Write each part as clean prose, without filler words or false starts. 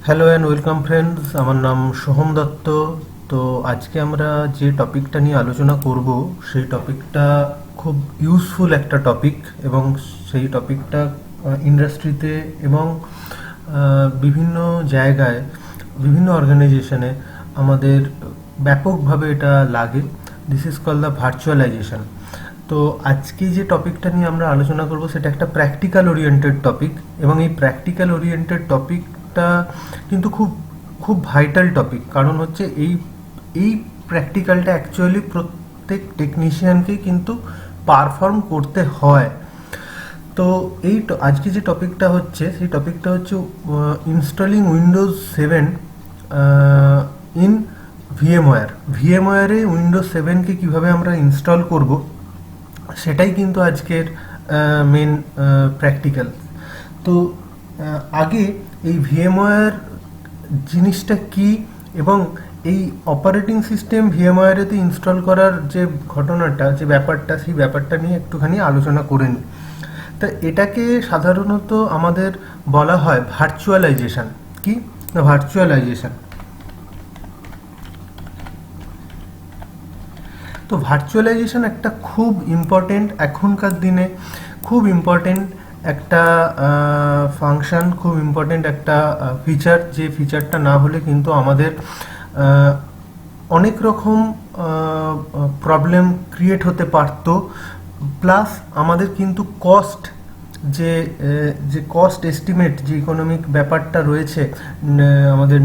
Hello and welcome friends, আমার নাম সোহম দত্ত। তো আজকে আমরা যে টপিকটা নিয়ে আলোচনা করব সেই টপিকটা খুব ইউজফুল একটা টপিক, এবং সেই টপিকটা ইন্ডাস্ট্রিতে এবং বিভিন্ন জায়গায়, বিভিন্ন অর্গানাইজেশনে আমাদের ব্যাপকভাবে এটা লাগে। This is call the virtualization. তো আজকে যে টপিকটা নিয়ে আমরা আলোচনা করব সেটা একটা প্র্যাকটিক্যাল ওরিয়েন্টেড টপিক, এবং এই প্র্যাকটিক্যাল ওরিয়েন্টেড টপিকটা কিন্তু খুব খুব ভাইটাল টপিক। কারণ হচ্ছে এই এই প্র্যাকটিক্যালটা অ্যাকচুয়ালি প্রত্যেক টেকনিশিয়ানকেই কিন্তু পারফর্ম করতে হয়। তো আজকে যে টপিকটা হচ্ছে সেই টপিকটা হচ্ছে ইনস্টলিং উইন্ডোজ 7 ইন ভিএমওয়্যারে উইন্ডোজ 7কে কীভাবে আমরা ইনস্টল করব সেটাই কিন্তু আজকের মেন প্র্যাকটিক্যাল। তো আগে এই ভিএমওয়্যার জিনিসটা কি, এবং এই অপারেটিং সিস্টেম ভিএমওয়্যারেতে ইনস্টল করার যে ঘটনাটা, যে ব্যাপারটা, সেই ব্যাপারটা নিয়ে একটুখানি আলোচনা করে নিই। তো এটাকে সাধারণত আমাদের বলা হয় ভার্চুয়ালাইজেশন। কি না, ভার্চুয়ালাইজেশন। তো ভার্চুয়ালাইজেশন একটা খুব ইম্পর্টেন্ট, এখনকার দিনে খুব ইম্পর্টেন্ট একটা ফাংশন, খুব ইম্পর্টেন্ট একটা ফিচার, যে ফিচারটা না হলে কিন্তু আমাদের অনেক রকম প্রবলেম ক্রিয়েট হতে পারতো। প্লাস আমাদের কিন্তু কস্ট, যে কস্ট এস্টিমেট, যে ইকোনমিক ব্যাপারটা রয়েছে আমাদের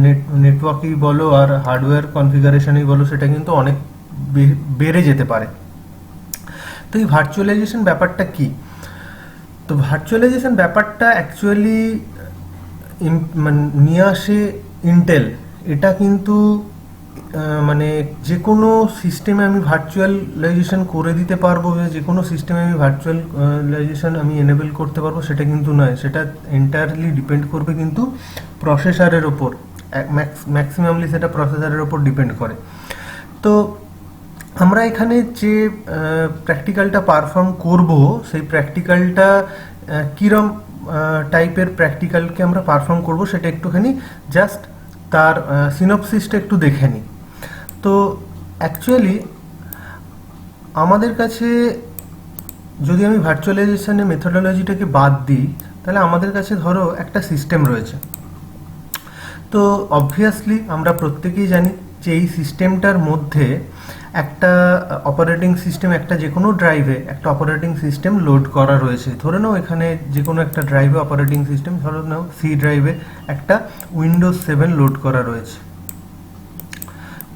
নেটওয়ার্কেই বলো আর হার্ডওয়্যার কনফিগারেশনেই বলো, সেটা কিন্তু অনেক বেড়ে যেতে পারে। তো এই ভার্চুয়ালাইজেশন ব্যাপারটা কি? তো ভার্চুয়ালাইজেশন ব্যাপারটা অ্যাকচুয়ালি নিয়ে আসে ইন্টেল। এটা কিন্তু মানে যে কোনো সিস্টেমে আমি ভার্চুয়ালাইজেশন করে দিতে পারবো, যে কোনো সিস্টেমে আমি ভার্চুয়ালাইজেশন আমি এনেবল করতে পারবো সেটা কিন্তু নয়। সেটা এন্টায়ারলি ডিপেন্ড করবে কিন্তু প্রসেসরের ওপর, ম্যাক্সিমামলি সেটা প্রসেসরের ওপর ডিপেন্ড করে। তো আমরা এখানে যে প্র্যাকটিক্যালটা পারফর্ম করব, সেই প্র্যাকটিক্যালটা কীরম টাইপের প্র্যাকটিক্যালকে আমরা পারফর্ম করব সেটা একটুখানি জাস্ট তার সিনপসিসটা একটু দেখে নিই। তো অ্যাকচুয়ালি আমাদের কাছে, যদি আমি ভার্চুয়ালাইজেশনের মেথোডোলজিটাকে বাদ দিই, তাহলে আমাদের কাছে ধরো একটা সিস্টেম রয়েছে। তো অবভিয়াসলি আমরা প্রত্যেকেই জানি যে এই সিস্টেমটার মধ্যে একটা অপারেটিং সিস্টেম, একটা যে কোনো ড্রাইভে একটা অপারেটিং সিস্টেম লোড করা রয়েছে। ধরে নাও এখানে যে কোনো একটা ড্রাইভে অপারেটিং সিস্টেম, ধরে নাও সি ড্রাইভে একটা উইন্ডোজ 7 লোড করা রয়েছে।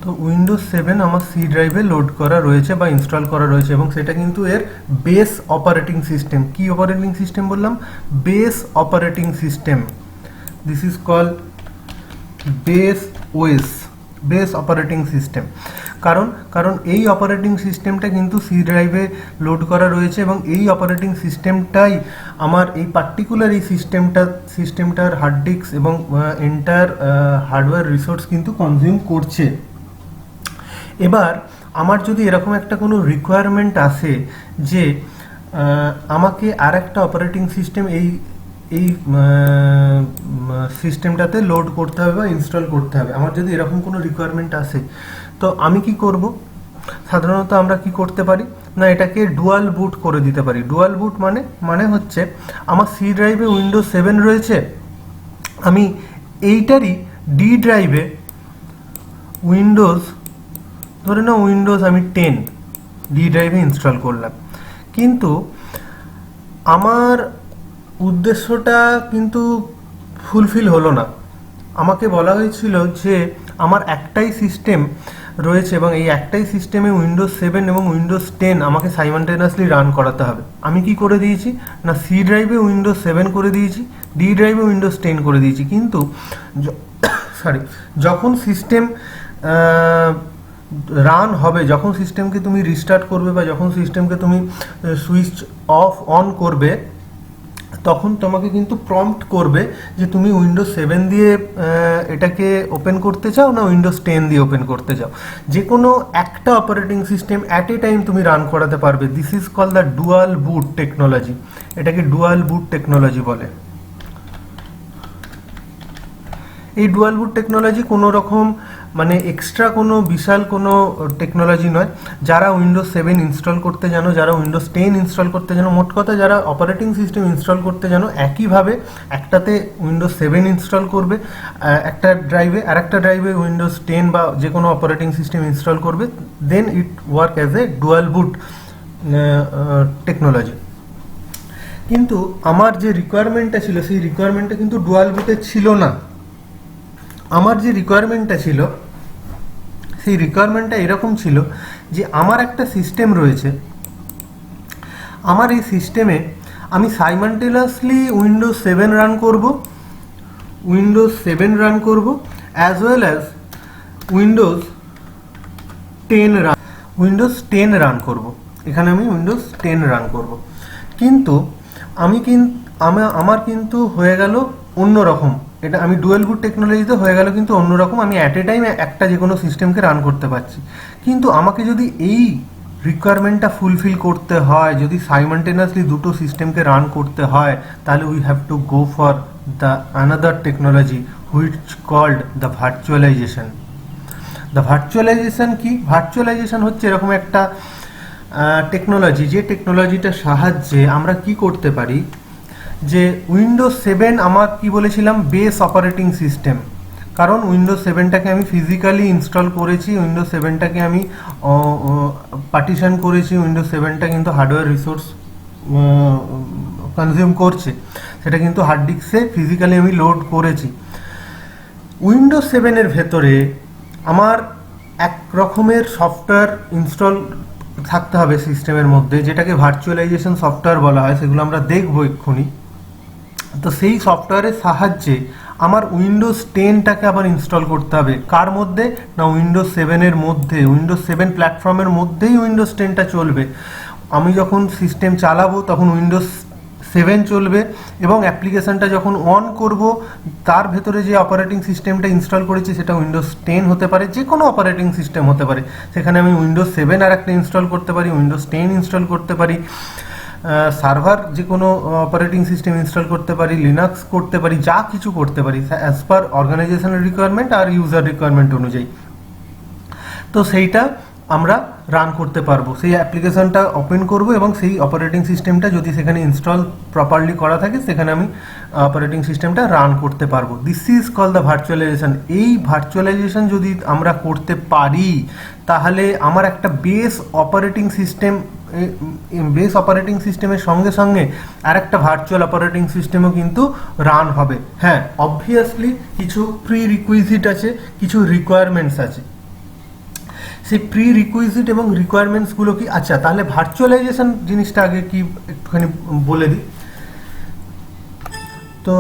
তো উইন্ডোজ 7 আমার সি ড্রাইভে লোড করা রয়েছে বা ইনস্টল করা রয়েছে, এবং সেটা কিন্তু এর বেস অপারেটিং সিস্টেম। কি অপারেটিং সিস্টেম বললাম? Base operating system. This is call base OS, base operating system. কারণ এই অপারেটিং সিস্টেমটা কিন্তু সি ড্রাইভে লোড করা রয়েছে, এবং এই অপারেটিং সিস্টেমটাই আমার এই পার্টিকুলার এই সিস্টেমটার হার্ড ডিস্ক এবং এন্টায়ার হার্ডওয়্যার রিসোর্স কিন্তু কনজিউম করছে। এবার আমার যদি এরকম একটা কোনো রিকোয়ারমেন্ট আসে যে আমাকে আর একটা অপারেটিং সিস্টেম এই সিস্টেমটাতে লোড করতে হবে বা ইনস্টল করতে হবে, আমার যদি এরকম কোনো রিকোয়ারমেন্ট আসে, তো আমি কি করব? সাধারণত আমরা কি করতে পারি না, এটাকে ডুয়াল বুট করে দিতে পারি। ডুয়াল বুট মানে হচ্ছে আমার সি ড্রাইভে উইন্ডোজ 7 রয়েছে, আমি এইটারই ডি ড্রাইভে উইন্ডোজ, ধরে নাও উইন্ডোজ আমি 10 ডি ড্রাইভে ইনস্টল করলাম। কিন্তু আমার উদ্দেশ্যটা কিন্তু ফুলফিল হলো না। আমাকে বলা হয়েছিল যে আমার একটাই সিস্টেম রয়েছে, এবং এই একটাই সিস্টেমে উইন্ডোজ 7 এবং উইন্ডোজ 10 আমাকে সাইমালটেনিয়াসলি রান করাতে হবে। আমি কি করে দিয়েছি না, সি ড্রাইভে উইন্ডোজ 7 করে দিয়েছি, ডি ড্রাইভে উইন্ডোজ 10 করে দিয়েছি। কিন্তু যখন সিস্টেম রান হবে, যখন সিস্টেমকে তুমি রিস্টার্ট করবে বা যখন সিস্টেমকে তুমি সুইচ অফ অন করবে, তখন তোমাকে কিন্তু প্রম্পট করবে যে তুমি উইন্ডোজ 7 দিয়ে এটাকে ওপেন করতে চাও না উইন্ডোজ 10 দিয়ে ওপেন করতে চাও। যে কোনো একটা operating system at a time তুমি রান করাতে পারবে। This is call the dual boot technology. এটাকে ডুয়াল বুট টেকনোলজি বলে। এই ডুয়াল বুট টেকনোলজি কোনো রকম মানে এক্সট্রা কোনো বিশাল কোনো টেকনোলজি নয়। যারা উইন্ডোজ 7 ইনস্টল করতে জানো, যারা উইন্ডোজ 10 ইনস্টল করতে জানো, মোট কথা যারা অপারেটিং সিস্টেম ইনস্টল করতে জানো, একইভাবে একটাতে উইন্ডোজ 7 ইনস্টল করবে একটা ড্রাইভে, আর একটা ড্রাইভে উইন্ডোজ 10 বা যে কোনো অপারেটিং সিস্টেম ইনস্টল করবে, then it work as a dual boot technology. কিন্তু আমার যে রিকোয়ারমেন্টটা ছিল সেই রিকোয়ারমেন্টটা কিন্তু ডুয়াল বুটের ছিল না। আমার যে রিকোয়ারমেন্টটা ছিল সেই রিকোয়ারমেন্টটা এরকম ছিল যে আমার একটা সিস্টেম রয়েছে, আমার এই সিস্টেমে আমি সাইমালটেনিয়াসলি উইন্ডোজ 7 রান করব, as well as Windows 10 run করব। এখানে আমি উইন্ডোজ 10 রান করব, কিন্তু আমার কিন্তু হয়ে গেল অন্যরকম। এটা আমি ডুয়াল বুট টেকনোলজিতে হয়ে গেল কিন্তু অন্যরকম। আমি অ্যাট এ টাইম একটা যে কোনো সিস্টেমকে রান করতে পারছি। কিন্তু আমাকে যদি এই রিকোয়ারমেন্টটা ফুলফিল করতে হয়, যদি সাইমালটেনিয়াসলি দুটো সিস্টেমকে রান করতে হয়, তাহলে we have to go for the another technology which called the virtualization. The virtualization কি? ভার্চুয়ালাইজেশন হচ্ছে এরকম একটা টেকনোলজি, যে টেকনোলজিটার সাহায্যে আমরা কি করতে পারি, যে উইন্ডোজ 7 আমার কি বলেছিলাম বেস অপারেটিং সিস্টেম, কারণ উইন্ডোজ 7টাকে আমি ফিজিক্যালি ইনস্টল করেছি, উইন্ডোজ 7টাকে আমি পার্টিশন করেছি, উইন্ডোজ 7টা কিন্তু হার্ডওয়্যার রিসোর্স কনজিউম করছে, সেটা কিন্তু হার্ড ডিস্কে ফিজিক্যালি আমি লোড করেছি। উইন্ডোজ 7-এর ভেতরে আমার এক রকমের সফটওয়্যার ইনস্টল থাকতে হবে সিস্টেমের মধ্যে, যেটাকে ভার্চুয়ালাইজেশন সফটওয়্যার বলা হয়, সেগুলো আমরা দেখবো এক্ষুনি। তো সেই সফটওয়্যারের সাহায্যে আমার উইন্ডোজ 10টাকে আবার ইনস্টল করতে হবে। কার মধ্যে? না, উইন্ডোজ 7-এর মধ্যে। উইন্ডোজ 7 প্ল্যাটফর্মের মধ্যেই উইন্ডোজ 10টা চলবে। আমি যখন সিস্টেম চালাবো তখন উইন্ডোজ 7 চলবে, এবং অ্যাপ্লিকেশনটা যখন অন করব তার ভেতরে যে অপারেটিং সিস্টেমটা ইনস্টল করেছি সেটা উইন্ডোজ 10 হতে পারে, যে কোনো অপারেটিং সিস্টেম হতে পারে। সেখানে আমি উইন্ডোজ 7 আর একটা ইনস্টল করতে পারি, উইন্ডোজ 10 ইনস্টল করতে পারি, সার্ভার যে কোনো অপারেটিং সিস্টেম ইনস্টল করতে পারি, লিনাক্স করতে পারি, যা কিছু করতে পারি অ্যাজ পার অর্গানাইজেশনাল রিকোয়ারমেন্ট আর ইউজার রিকোয়ারমেন্ট অনুযায়ী। তো সেইটা আমরা রান করতে পারবো, সেই অ্যাপ্লিকেশনটা ওপেন করব এবং সেই অপারেটিং সিস্টেমটা যদি সেখানে ইনস্টল প্রপারলি করা থাকে সেখানে আমি অপারেটিং সিস্টেমটা রান করতে পারবো। This is call the virtualization. এই ভার্চুয়ালাইজেশন যদি আমরা করতে পারি তাহলে আমার একটা বেস অপারেটিং সিস্টেমের সঙ্গে সঙ্গে আর একটা ভার্চুয়াল অপারেটিং সিস্টেমও কিন্তু রান হবে। হ্যাঁ, অবভিয়াসলি কিছু প্রি রিকুইজিট আছে, কিছু রিকোয়ারমেন্টস আছে। সেই প্রি রিকুইজিট এবং রিকোয়ারমেন্টসগুলো কি? আচ্ছা, তাহলে ভার্চুয়ালাইজেশন জিনিসটা আগে কি একটুখানি বলে দিই। তো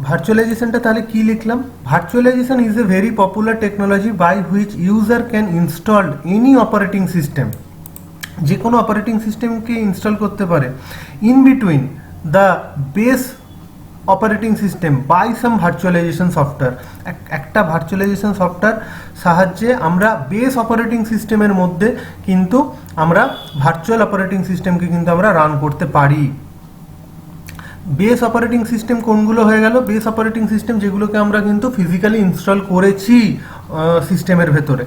ভার্চুয়ালাইজেশনটা তাহলে কি লিখলাম? Virtualization is a very popular technology by which user can install any operating system, যে কোনো অপারেটিং সিস্টেমকে ইনস্টল করতে পারে, in between the base operating system by some virtualization software. একটা ভার্চুয়ালাইজেশন সফটওয়্যার সাহায্যে আমরা বেস অপারেটিং সিস্টেমের মধ্যে কিন্তু আমরা ভার্চুয়াল অপারেটিং সিস্টেমকে কিন্তু আমরা রান করতে পারি। বেস অপারেটিং সিস্টেম কোনগুলো হয়ে গেল? বেস অপারেটিং সিস্টেম যেগুলোকে আমরা কিন্তু ফিজিক্যালি ইনস্টল করেছি সিস্টেমের ভেতরে।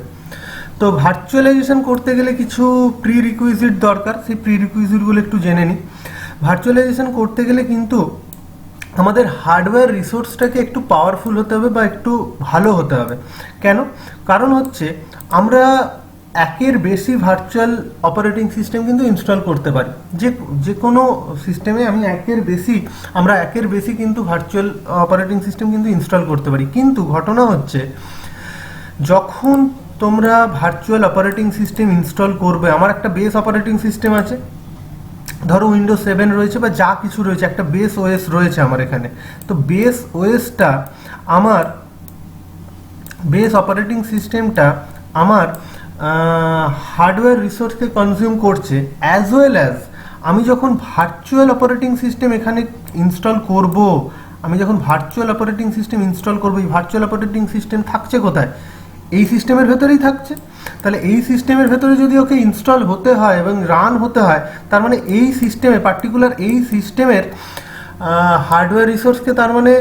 তো ভার্চুয়ালাইজেশন করতে গেলে কিছু প্রি রিকুইজিট দরকার, সেই প্রি রিকুইজিটগুলো একটু জেনে নিই। ভার্চুয়ালাইজেশন করতে গেলে কিন্তু আমাদের হার্ডওয়্যার রিসোর্সটাকে একটু পাওয়ারফুল হতে হবে বা একটু ভালো হতে হবে। কেন? কারণ হচ্ছে আমরা একের বেশি ভার্চুয়াল অপারেটিং সিস্টেম কিন্তু ইনস্টল করতে পারি। যে কোনো সিস্টেমে আমরা একের বেশি কিন্তু ভার্চুয়াল অপারেটিং সিস্টেম কিন্তু ইনস্টল করতে পারি। কিন্তু ঘটনা হচ্ছে, যখন তোমরা ভার্চুয়াল অপারেটিং সিস্টেম ইনস্টল করবে, আমার একটা বেস অপারেটিং সিস্টেম আছে, ধরো উইন্ডোজ 7 রয়েছে বা যা কিছু রয়েছে, একটা বেস ওএস রয়েছে আমার এখানে। তো বেস ওএসটা আমার বেস অপারেটিং সিস্টেমটা আমার হার্ডওয়্যার রিসোর্সকে কনজিউম করছে, অ্যাজ ওয়েল অ্যাজ আমি যখন ভার্চুয়াল অপারেটিং সিস্টেম এখানে ইনস্টল করব, এই ভার্চুয়াল অপারেটিং সিস্টেম থাকছে কোথায়? এই সিস্টেমের ভেতরেই থাকছে। তাহলে এই সিস্টেমের ভেতরে যদি ওকে ইনস্টল হতে হয় এবং রান হতে হয়, তার মানে এই সিস্টেমে পার্টিকুলার এই সিস্টেমের হার্ডওয়্যার রিসোর্সকে তার মানে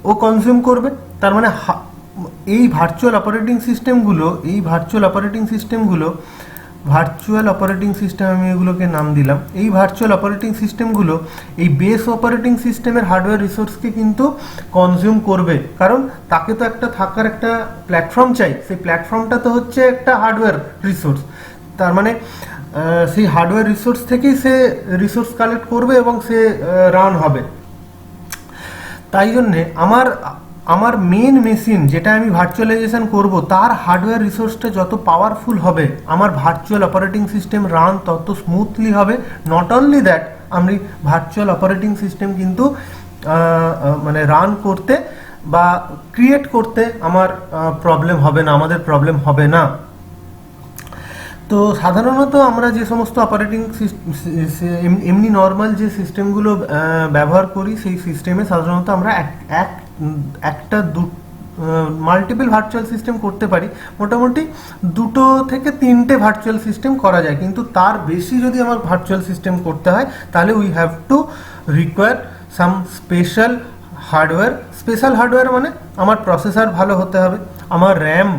ও কনজিউম করবে। তার মানে এই ভার্চুয়াল অপারেটিং সিস্টেম আমি এগুলোকে নাম দিলাম, এই ভার্চুয়াল অপারেটিং সিস্টেমগুলো এই বেস অপারেটিং সিস্টেমের হার্ডওয়্যার রিসোর্সকে কিন্তু কনজিউম করবে, কারণ তাকে তো একটা থাকার একটা প্ল্যাটফর্ম চাই, সেই প্ল্যাটফর্মটা তো হচ্ছে একটা হার্ডওয়্যার রিসোর্স। তার মানে সেই হার্ডওয়্যার রিসোর্স থেকেই সে রিসোর্স কালেক্ট করবে এবং সে রান হবে। তাই জন্যে আমার মেন মেশিন যেটা আমি ভার্চুয়ালাইজেশন করব, তার হার্ডওয়্যার রিসোর্সটা যত পাওয়ারফুল হবে, আমার ভার্চুয়াল অপারেটিং সিস্টেম রান তত স্মুথলি হবে। নট অনলি দ্যাট, আমি ভার্চুয়াল অপারেটিং সিস্টেম কিন্তু মানে রান করতে বা ক্রিয়েট করতে আমার প্রবলেম হবে না, আমাদের প্রবলেম হবে না। তো সাধারণত আমরা যে সমস্ত অপারেটিং এমনি নর্মাল যে সিস্টেমগুলো ব্যবহার করি, সেই সিস্টেমে সাধারণত আমরা একটা মাল্টিপল ভার্চুয়াল সিস্টেম করতে পারি। মোটামুটি 2 থেকে 3টে ভার্চুয়াল সিস্টেম করা যায়, কিন্তু তার বেশি যদি আমার ভার্চুয়াল সিস্টেম করতে হয় তাহলে we have two require some special hardware. মানে আমার প্রসেসর ভালো হতে হবে, আমার র্যাম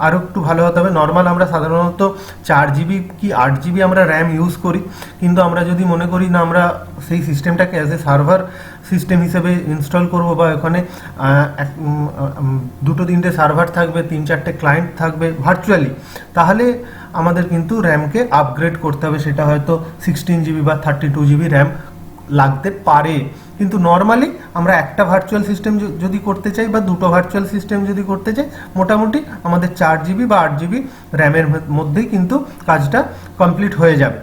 আরও একটু ভালো হতে হবে। নর্মাল আমরা সাধারণত 4GB কি 8GB আমরা র্যাম ইউজ করি, কিন্তু আমরা যদি মনে করি না আমরা সেই সিস্টেমটাকে অ্যাজ এ সার্ভার সিস্টেম হিসেবে ইনস্টল করব, বা ওখানে 2-3টে সার্ভার থাকবে, 3-4টে ক্লায়েন্ট থাকবে ভার্চুয়ালি, তাহলে আমাদের কিন্তু র্যামকে আপগ্রেড করতে হবে। সেটা হয়তো 16GB বা 32GB র্যাম লাগতে পারে। কিন্তু নর্মালি আমরা একটা ভার্চুয়াল সিস্টেম যদি করতে চাই বা 2টো ভার্চুয়াল সিস্টেম যদি করতে চাই, মোটামুটি আমাদের 4GB বা 8GB র্যামের মধ্যেই কিন্তু কাজটা কমপ্লিট হয়ে যাবে।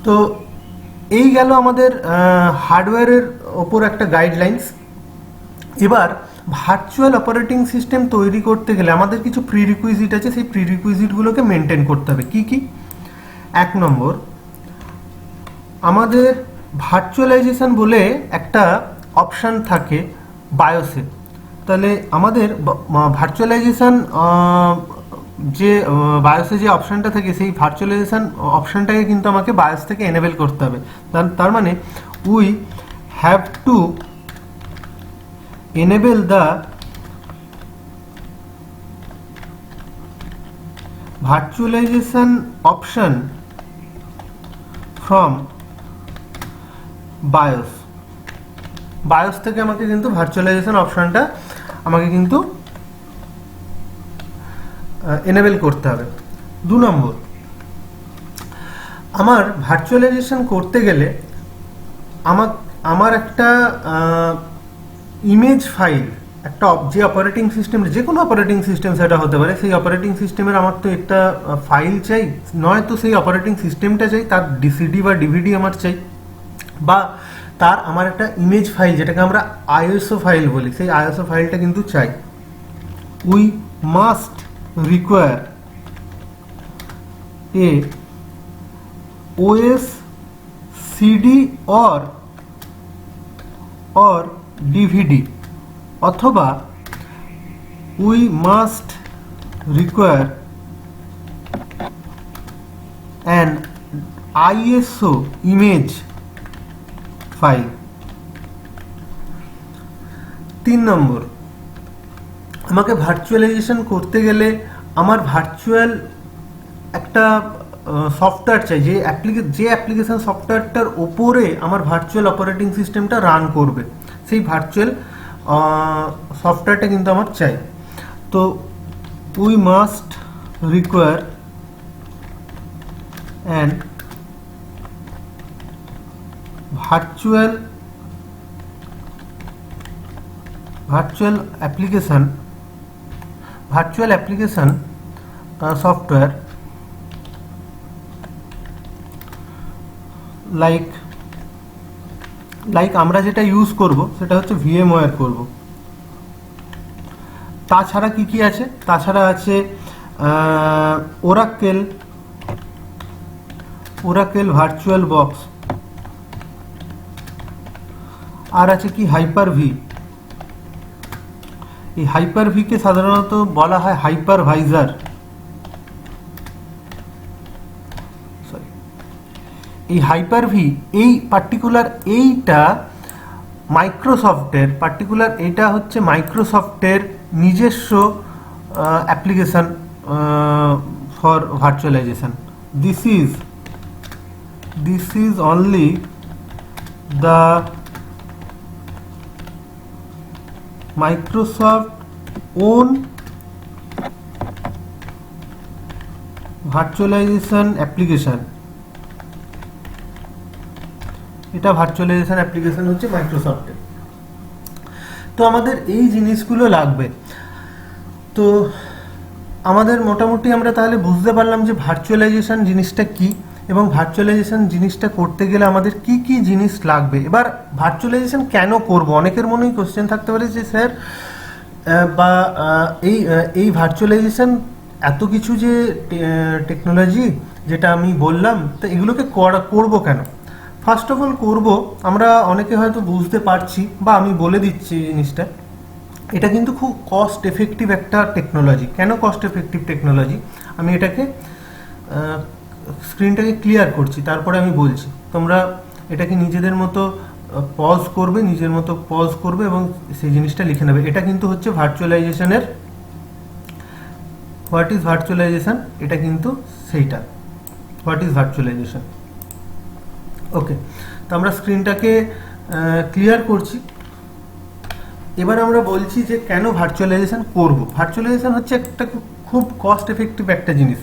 তো এই গেল আমাদের হার্ডওয়্যারের ওপর একটা গাইডলাইন্স। এবার ভার্চুয়াল অপারেটিং সিস্টেম তৈরি করতে গেলে আমাদের কিছু প্রিরিকুইজিট আছে, সেই প্রিরিকুইজিটগুলোকে মেনটেন করতে হবে। কি কি? 1 নম্বর, আমাদের ভার্চুয়ালাইজেশন বলে একটা অপশান থাকে বায়োসে। তাহলে আমাদের ভার্চুয়ালাইজেশন যে বায়োসে যে অপশানটা থাকে, সেই ভার্চুয়ালাইজেশন অপশানটাকে কিন্তু আমাকে বায়োস থেকে এনেবল করতে হবে। তার মানে we have to enable the virtualization option from BIOS থেকে আমাকে কিন্তু ভার্চুয়ালাইজেশন অপশনটা আমাকে কিন্তু এনেবল করতে হবে। 2 নম্বর, আমার ভার্চুয়ালাইজেশন করতে গেলে আমার একটা ইমেজ ফাইল, একটা যে অপারেটিং সিস্টেম, যে কোনো অপারেটিং সিস্টেম সেটা হতে পারে, সেই অপারেটিং সিস্টেমের আমার তো একটা ফাইল চাই, নয়তো সেই অপারেটিং সিস্টেমটা চাই, তার সিডি বা ডিভিডি আমার চাই, বা তার আমার একটা ইমেজ ফাইল যেটাকে আমরা আইএসও ফাইল বলি, সেই আইএসও ফাইলটা কিন্তু চাই। We must require a OS CD or DVD, অথবা we must require an ISO image file. 3 নম্বর, আমাকে ভার্চুয়ালাইজেশন করতে গেলে আমার ভার্চুয়াল একটা সফটওয়্যার চাই, যে অ্যাপ্লিকেশন সফটওয়্যারটার ওপরে আমার ভার্চুয়াল অপারেটিং সিস্টেমটা রান করবে, সেই ভার্চুয়াল সফটওয়্যারটা কিন্তু আমার চাই। তো we must require an virtual application software like আমরা যেটা ইউজ করব সেটা হচ্ছে VMware করব। তাছাড়া কি আছে? তাছাড়া আছে Oracle ভার্চুয়াল বক্স, আর আছে কি হাইপার-ভি। এই হাইপার-ভি কে সাধারণত বলা হয় হাইপারভাইজার। এই হাইপার-ভি, এই পার্টিকুলার এইটা মাইক্রোসফটের পার্টিকুলার, এটা হচ্ছে মাইক্রোসফটের নিজস্ব application for virtualization. This is only the Microsoft own virtualization application. এটা ভার্চুয়ালাইজেশন অ্যাপ্লিকেশন হচ্ছে মাইক্রোসফটের। তো আমাদের এই জিনিসগুলো লাগবে। তো আমাদের মোটামুটি আমরা তাহলে বুঝতে পারলাম যে ভার্চুয়ালাইজেশন জিনিসটা কি, এবং ভার্চুয়ালাইজেশন জিনিসটা করতে গেলে আমাদের কি কি জিনিস লাগবে। এবার ভার্চুয়ালাইজেশন কেন করব, অনেকের মনেই কোশ্চেন থাকতে পারে যে স্যার বা এই ভার্চুয়ালাইজেশন এত কিছু যে টেকনোলজি যেটা আমি বললাম, তো এগুলোকে করব কেন। ফার্স্ট অফ অল করব, আমরা অনেকে হয়তো বুঝতে পারছি বা আমি বলে দিচ্ছি জিনিসটা, এটা কিন্তু খুব কস্ট এফেক্টিভ একটা টেকনোলজি। কেন কস্ট এফেক্টিভ টেকনোলজি, আমি এটাকে স্ক্রিনটাকে ক্লিয়ার করছি, তারপরে আমি বলছি। তোমরা এটাকে নিজেদের মতো পজ করবে, নিজের মতো পজ করবে এবং সেই জিনিসটা লিখে নেবে। এটা কিন্তু হচ্ছে ভার্চুয়ালাইজেশনের, হোয়াট ইজ ভার্চুয়ালাইজেশন, এটা কিন্তু সেইটা, হোয়াট ইজ ভার্চুয়ালাইজেশন। ওকে, তো আমরা স্ক্রিনটাকে ক্লিয়ার করছি। এবার আমরা বলছি যে কেন ভার্চুয়ালাইজেশন করব। ভার্চুয়ালাইজেশন হচ্ছে একটা খুব কস্ট এফেক্টিভ একটা জিনিস।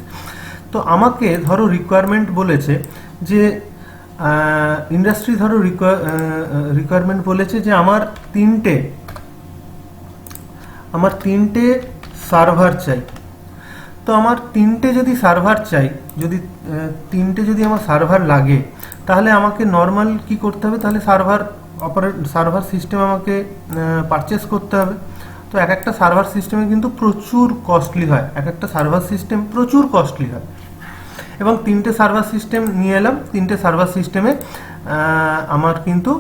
তো আমাকে ধরো রিকোয়ারমেন্ট বলেছে যে ইন্ডাস্ট্রি ধরো রিকোয়ারমেন্ট বলেছে যে আমার তিনটে সার্ভার চাই। তো আমার তিনটে যদি সার্ভার চাই, যদি আমার সার্ভার লাগে, তাহলে আমাকে নর্মাল কি করতে হবে, তাহলে সার্ভার সিস্টেম আমাকে পারচেস করতে হবে। তো একটা সার্ভার সিস্টেমে কিন্তু প্রচুর কস্টলি হয়, একটা সার্ভার সিস্টেম প্রচুর কস্টলি হয়। এবং তিনটে সার্ভার সিস্টেম নিয়ে এলাম, তিনটে সার্ভার সিস্টেমে আমার কিন্তু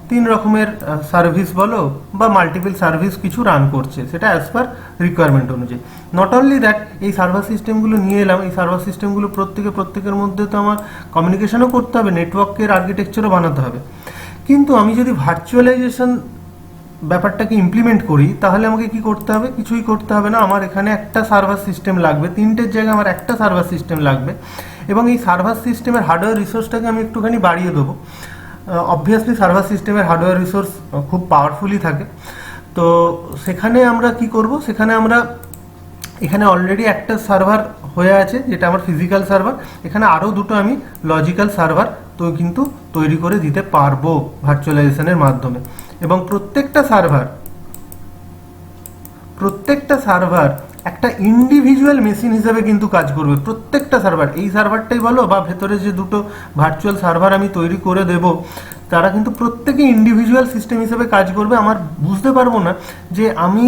3 রকমের সার্ভিস বলো বা মাল্টিপল সার্ভিস কিছু রান করছে, সেটা অ্যাজ পার রিকোয়ারমেন্ট অনুযায়ী। নট অনলি দ্যাট, এই সার্ভার সিস্টেমগুলো নিয়ে এলাম, এই সার্ভার সিস্টেমগুলো প্রত্যেকের মধ্যে তো আমার কমিউনিকেশনও করতে হবে, নেটওয়ার্কের আর্কিটেকচারও বানাতে হবে। কিন্তু আমি যদি ভার্চুয়ালাইজেশন ব্যাপারটাকে ইমপ্লিমেন্ট করি, তাহলে আমাকে কি করতে হবে, কিছুই করতে হবে না। আমার এখানে একটা সার্ভার সিস্টেম লাগবে, তিনটের জায়গায় আমার একটা সার্ভার সিস্টেম লাগবে, এবং এই সার্ভার সিস্টেমের হার্ডওয়্যার রিসোর্সটাকে আমি একটুখানি বাড়িয়ে দেবো। অবভিয়াসলি সার্ভার সিস্টেমের হার্ডওয়্যার রিসোর্স খুব পাওয়ারফুলি থাকে। তো সেখানে আমরা কি করব, এখানে অলরেডি একটা সার্ভার হয়ে আছে যেটা আমার ফিজিক্যাল সার্ভার, এখানে আরও দুটো আমি লজিক্যাল সার্ভার কিন্তু তৈরি করে দিতে পারবো ভার্চুয়ালাইজেশনের মাধ্যমে। এবং প্রত্যেকটা সার্ভার একটা ইন্ডিভিজুয়াল মেশিন হিসেবে কিন্তু কাজ করবে। প্রত্যেকটা সার্ভার, এই সার্ভারটাই বলো বা ভেতরে যে দুটো ভার্চুয়াল সার্ভার আমি তৈরি করে দেব, তারা কিন্তু প্রত্যেকে ইন্ডিভিজুয়াল সিস্টেম হিসেবে কাজ করবে। আমার বুঝতে পারবো না যে আমি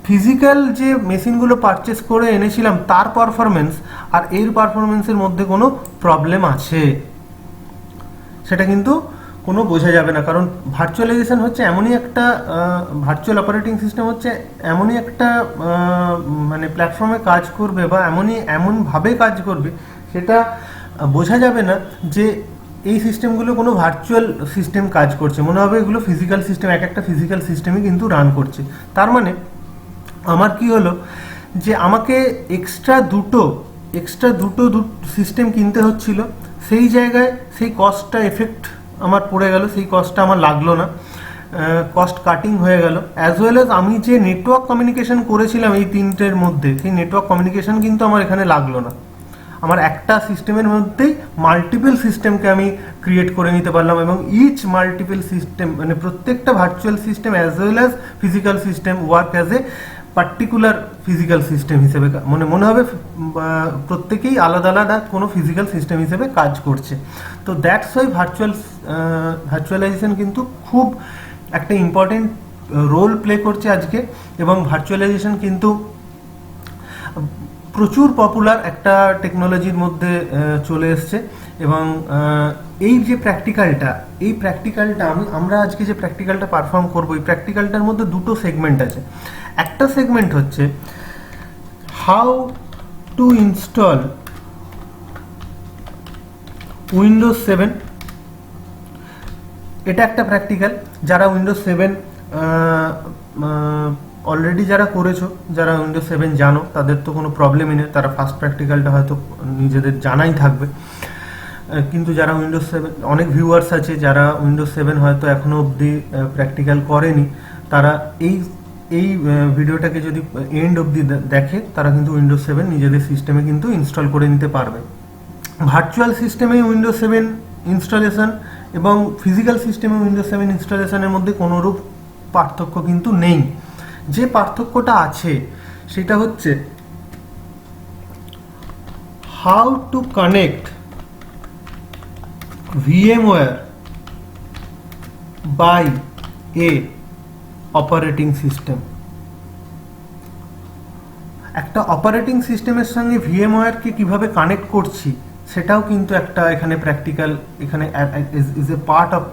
ফিজিক্যাল যে মেশিনগুলো পারচেস করে এনেছিলাম তার পারফরমেন্স আর এর পারফরমেন্সের মধ্যে কোনো প্রবলেম আছে, সেটা কিন্তু কোনো বোঝা যাবে না। কারণ ভার্চুয়ালাইজেশন হচ্ছে এমনই একটা ভার্চুয়াল অপারেটিং সিস্টেম হচ্ছে এমনই একটা মানে প্ল্যাটফর্মে কাজ করবে বা এমনভাবে কাজ করবে, সেটা বোঝা যাবে না যে এই সিস্টেমগুলো কোনো ভার্চুয়াল সিস্টেম কাজ করছে, মনে হবে এগুলো ফিজিক্যাল সিস্টেম, একটা ফিজিক্যাল সিস্টেমই কিন্তু রান করছে। তার মানে আমার কি হলো যে আমাকে এক্সট্রা দুটো সিস্টেম কিনতে হচ্ছিল, সেই জায়গায় সেই কস্টটা এফেক্ট আমার পড়ে গেল, সেই কস্টটা আমার লাগলো না, কস্ট কাটিং হয়ে গেল। অ্যাজ ওয়েল অ্যাজ আমি যে নেটওয়ার্ক কমিউনিকেশন করেছিলাম এই তিনটের মধ্যে, সেই নেটওয়ার্ক কমিউনিকেশন কিন্তু আমার এখানে লাগলো না। আমার একটা সিস্টেমের মধ্যেই মাল্টিপল সিস্টেমকে আমি ক্রিয়েট করে নিতে পারলাম, এবং ইচ মাল্টিপল সিস্টেম মানে প্রত্যেকটা virtual system as well as physical system work as a particular physical system হিসেবে মনে হবে প্রত্যেকেই আলাদা আলাদা কোনো ফিজিক্যাল সিস্টেম হিসেবে কাজ করছে। তো দ্যাটস ওয়াই ভার্চুয়ালাইজেশন কিন্তু খুব একটা ইম্পর্টেন্ট রোল প্লে করছে আজকে, এবং ভার্চুয়ালাইজেশন কিন্তু প্রচুর পপুলার একটা টেকনোলজির মধ্যে চলে এসছে। এবং এই যে প্র্যাকটিক্যালটা আমরা আজকে যে প্র্যাকটিক্যালটা পারফর্ম করবো, এই প্র্যাকটিক্যালটার মধ্যে দুটো সেগমেন্ট আছে। একটা সেগমেন্ট হচ্ছে হাউ টু ইনস্টল উইন্ডোজ 7 এটা একটা প্র্যাকটিক্যাল। যারা উইন্ডোজ 7 অলরেডি যারা করেছো, যারা উইন্ডোজ 7 জানো, তাদের তো কোনো প্রবলেমই নেই, তারা ফার্স্ট প্র্যাকটিক্যালটা হয়তো নিজেদের জানাই থাকবে। কিন্তু যারা উইন্ডোজ 7, অনেক ভিউয়ার্স আছে যারা উইন্ডোজ 7 হয়তো এখনো অবধি প্র্যাকটিক্যাল করেনি, তারা এই ভিডিওটাকে যদি এন্ড অবধি দেখে, তারা কিন্তু উইন্ডোজ 7 নিজেদের সিস্টেমে কিন্তু ইনস্টল করে নিতে পারবে। ভার্চুয়াল সিস্টেমে উইন্ডোজ 7 ইনস্টলেশন এবং ফিজিক্যাল সিস্টেমে উইন্ডোজ 7 ইনস্টলেশনের মধ্যে কোনোরূপ পার্থক্য কিন্তু নেই। যে পার্থক্যটা আছে সেটা হচ্ছে how to connect VMware by a operating system. একটা অপারেটিং সিস্টেমের সঙ্গে VMware কে কিভাবে কানেক্ট করছি সেটাও কিন্তু একটা এখানে প্র্যাকটিক্যাল, এখানে is a part of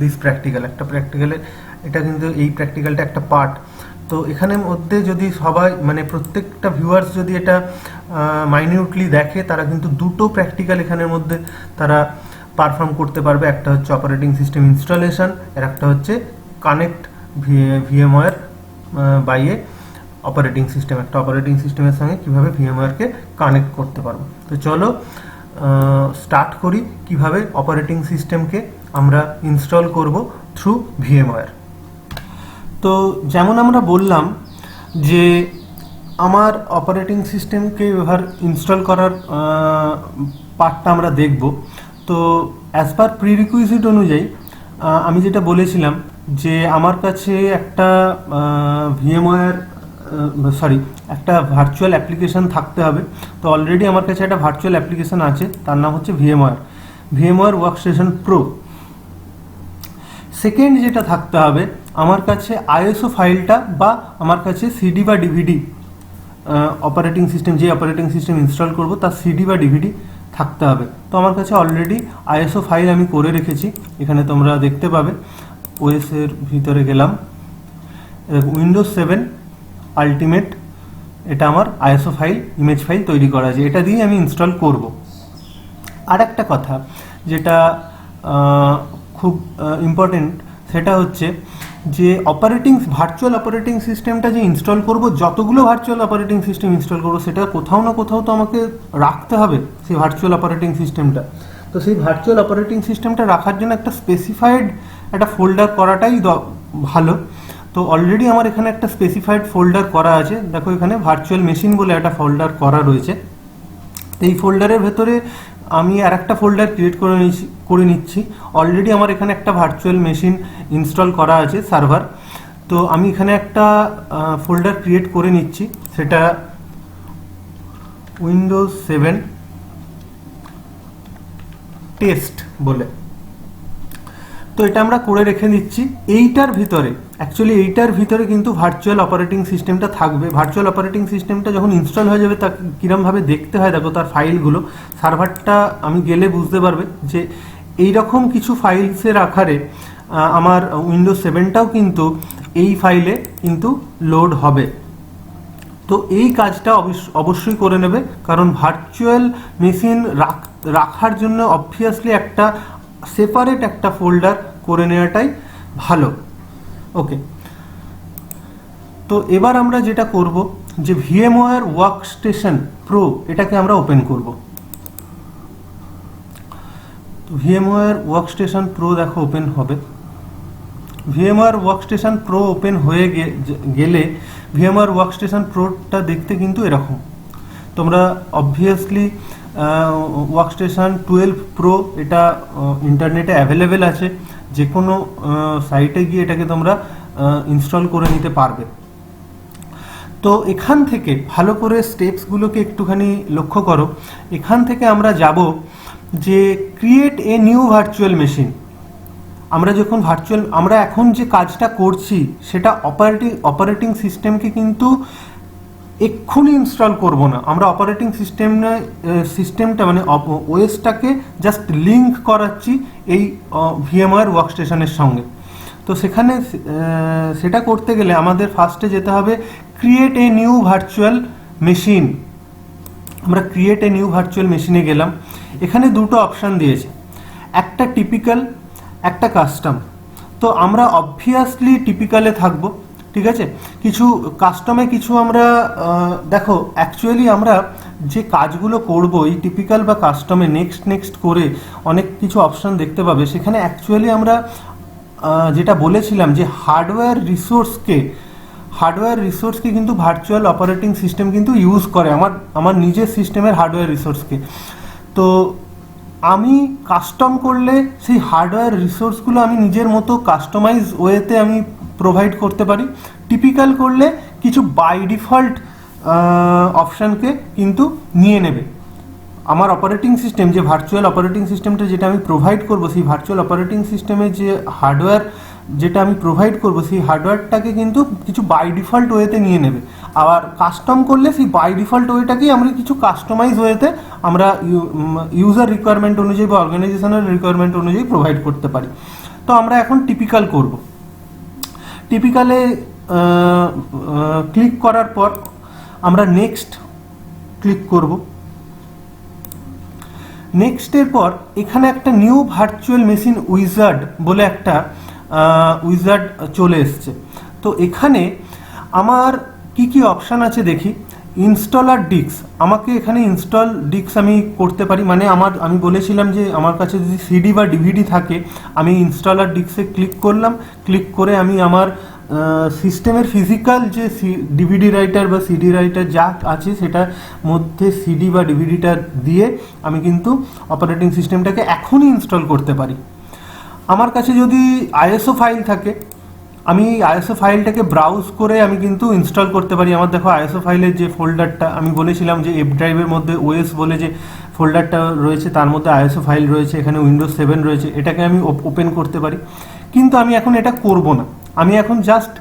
this practical. একটা প্র্যাকটিক্যালের এটা কিন্তু এই প্র্যাকটিক্যালটা একটা পার্ট। তো এখানের মধ্যে যদি সবাই মানে প্রত্যেকটা ভিউয়ার্স যদি এটা মাইনিউটলি দেখে, তারা কিন্তু দুটো প্র্যাকটিক্যাল এখানের মধ্যে তারা পারফর্ম করতে পারবে। একটা হচ্ছে অপারেটিং সিস্টেম ইনস্টলেশন, আর একটা হচ্ছে connect VMware by a operating system. একটা অপারেটিং সিস্টেমের সঙ্গে কীভাবে VMware-কে কানেক্ট করতে পারবো। তো চলো স্টার্ট করি কিভাবে অপারেটিং সিস্টেমকে আমরা ইনস্টল করব থ্রু VMware। তো যেমন আমরা বললাম যে আমার অপারেটিং সিস্টেমকে এবার ইনস্টল করার পার্টটা আমরা দেখব। তো অ্যাজ পার প্রিরিকুইজিট অনুযায়ী আমি যেটা বলেছিলাম যে আমার কাছে একটা একটা ভার্চুয়াল অ্যাপ্লিকেশন থাকতে হবে। তো অলরেডি আমার কাছে একটা ভার্চুয়াল অ্যাপ্লিকেশন আছে, তার নাম হচ্ছে VMware ওয়ার্কস্টেশন প্রো। সেকেন্ড যেটা থাকতে হবে, আমার কাছে ISO ফাইলটা বা আমার কাছে CD বা DVD, অপারেটিং সিস্টেম যে অপারেটিং সিস্টেম ইনস্টল করব তার CD বা DVD থাকতে হবে। তো আমার কাছে অলরেডি ISO ফাইল আমি করে রেখেছি, এখানে তোমরা দেখতে পাবে। OS এর ভিতরে গেলাম, উইন্ডোজ 7 আলটিমেট, এটা আমার ISO ফাইল, ইমেজ ফাইল তৈরি করা আছে, এটা দিয়ে আমি ইনস্টল করব। আর একটা কথা যেটা খুব ইম্পর্টেন্ট, সেটা হচ্ছে যে ভার্চুয়াল অপারেটিং সিস্টেমটা যে ইনস্টল করব, যতগুলো ভার্চুয়াল অপারেটিং সিস্টেম ইনস্টল করব, সেটা কোথাও না কোথাও তো আমাকে রাখতে হবে সেই ভার্চুয়াল অপারেটিং সিস্টেমটা। তো সেই ভার্চুয়াল অপারেটিং সিস্টেমটা রাখার জন্য একটা স্পেসিফাইড একটা ফোল্ডার করাটাই ভালো। তো অলরেডি আমার এখানে একটা স্পেসিফাইড ফোল্ডার করা আছে, দেখো এখানে ভার্চুয়াল মেশিন বলে একটা ফোল্ডার করা রয়েছে। এই ফোল্ডারের ভেতরে আমি আর একটা ফোল্ডার ক্রিয়েট করে নিচ্ছি। অলরেডি আমার এখানে একটা ভার্চুয়াল মেশিন ইনস্টল করা আছে, সার্ভার। তো আমি এখানে একটা ফোল্ডার ক্রিয়েট করে নিচ্ছি, সেটা উইন্ডোজ 7 টেস্ট বলে। তো এটা আমরা করে রেখে দিচ্ছি। এইটার ভিতরে কিন্তু ভার্চুয়াল অপারেটিং সিস্টেমটা থাকবে। ভার্চুয়াল অপারেটিং সিস্টেমটা যখন ইনস্টল হয়ে যাবে, তা কীরমভাবে দেখতে হয় দেখো, তার ফাইলগুলো, সার্ভারটা আমি গেলে বুঝতে পারবে যে এইরকম কিছু ফাইলসের আকারে আমার উইন্ডোজ 7টাও কিন্তু এই ফাইলে কিন্তু লোড হবে। তো এই কাজটা অবশ্যই করে নেবে, কারণ ভার্চুয়াল মেশিন রাখার জন্য অবভিয়াসলি একটা সেপারেট একটা ফোল্ডার করে নেওয়াটাই ভালো। ওকে, তো এবার আমরা যেটা করব যে VMware ওয়ার্কস্টেশন প্রো, এটাকে আমরা ওপেন করব। তো VMware ওয়ার্কস্টেশন প্রো দেখো ওপেন হবে। VMware ওয়ার্কস্টেশন প্রো ওপেন হয়ে গেলে VMware ওয়ার্কস্টেশন প্রোটা দেখতে কিন্তু এরকম। তোমরা অবভিয়াসলি ওয়ার্কস্টেশন 12 প্রো এটা ইন্টারনেটে অ্যাভেলেবেল আছে, যে কোনো সাইটে গিয়ে এটাকে তোমরা ইনস্টল করে নিতে পারবে। তো এখান থেকে ভালো করে স্টেপসগুলোকে একটুখানি লক্ষ্য করো। এখান থেকে আমরা যাব যে create a new virtual machine. আমরা এখন যে কাজটা করছি সেটা অপারেটিং সিস্টেমকে কিন্তু এক্ষুনি ইনস্টল করব না। আমরা অপারেটিং সিস্টেমটা মানে ওএসটাকে জাস্ট লিঙ্ক করাচ্ছি এই VMware ওয়ার্কস্টেশনের সঙ্গে। তো সেটা করতে গেলে আমাদের ফার্স্টে যেতে হবে create a new virtual machine. আমরা ক্রিয়েট এ নিউ ভার্চুয়াল মেশিনে গেলাম। এখানে দুটো অপশান দিয়েছে, একটা টিপিক্যাল, একটা কাস্টম। তো আমরা অবভিয়াসলি টিপিক্যালে থাকবো, ঠিক আছে। কিছু কাস্টমে কিছু আমরা দেখো অ্যাকচুয়ালি আমরা যে কাজগুলো করব এই টিপিক্যাল বা কাস্টমে নেক্সট করে অনেক কিছু অপশন দেখতে পাবে। সেখানে অ্যাকচুয়ালি আমরা যেটা বলেছিলাম যে হার্ডওয়্যার রিসোর্সকে কিন্তু ভার্চুয়াল অপারেটিং সিস্টেম কিন্তু ইউজ করে আমার নিজের সিস্টেমের হার্ডওয়্যার রিসোর্সকে। তো আমি কাস্টম করলে সেই হার্ডওয়্যার রিসোর্সগুলো আমি নিজের মতো কাস্টমাইজ ওয়েতে আমি প্রোভাইড করতে পারি। টিপিক্যাল করলে কিছু বাই ডিফল্ট অপশানকে কিন্তু নিয়ে নেবে। আমার অপারেটিং সিস্টেম যে ভার্চুয়াল অপারেটিং সিস্টেমটা যেটা আমি প্রোভাইড করবো, সেই ভার্চুয়াল অপারেটিং সিস্টেমে যে হার্ডওয়্যার যেটা আমি প্রোভাইড করবো সেই হার্ডওয়্যারটাকে কিন্তু কিছু বাই ডিফল্ট ওয়েতে নিয়ে নেবে। আবার কাস্টম করলে সেই বাই ডিফল্ট ওয়েটাকেই আমরা কিছু কাস্টমাইজ ওয়েতে আমরা ইউজার রিকোয়ারমেন্ট অনুযায়ী বা অর্গানাইজেশনের রিকোয়ারমেন্ট অনুযায়ী প্রোভাইড করতে পারি। তো আমরা এখন টিপিক্যাল করব। টিপিক্যালে ক্লিক করার পর আমরা নেক্সট ক্লিক করব। নেক্সটের পর এখানে একটা নিউ ভার্চুয়াল মেশিন উইজার্ড বলে একটা উইজার্ড চলে এসছে। তো এখানে আমার কি কি অপশান আছে দেখি। ইনস্টলার ডিস্ক, আমাকে এখানে ইনস্টল ডিস্ক আমি করতে পারি, মানে আমি বলেছিলাম যে আমার কাছে যদি সিডি বা ডিভিডি থাকে আমি ইনস্টলার ডিস্কে ক্লিক করলাম, ক্লিক করে আমি আমার সিস্টেমের ফিজিক্যাল যে ডিভিডি রাইটার বা সিডি রাইটার যা আছে সেটার মধ্যে সিডি বা ডিভিডিটা দিয়ে আমি কিন্তু অপারেটিং সিস্টেমটাকে এখনই ইনস্টল করতে পারি। আমার কাছে যদি আইএসও ফাইল থাকে আমি আইএসও ফাইলটাকে ব্রাউজ করে আমি কিন্তু ইনস্টল করতে পারি। আমার দেখো আইএসও ফাইলের যে ফোল্ডারটা আমি বলেছিলাম যে এফ ড্রাইভের মধ্যে ওএস বলে যে ফোল্ডারটা রয়েছে তার মধ্যে আইএসও ফাইল রয়েছে, এখানে উইন্ডোজ 7 রয়েছে, এটাকে আমি ওপেন করতে পারি। কিন্তু আমি এখন এটা করব না, আমি এখন জাস্ট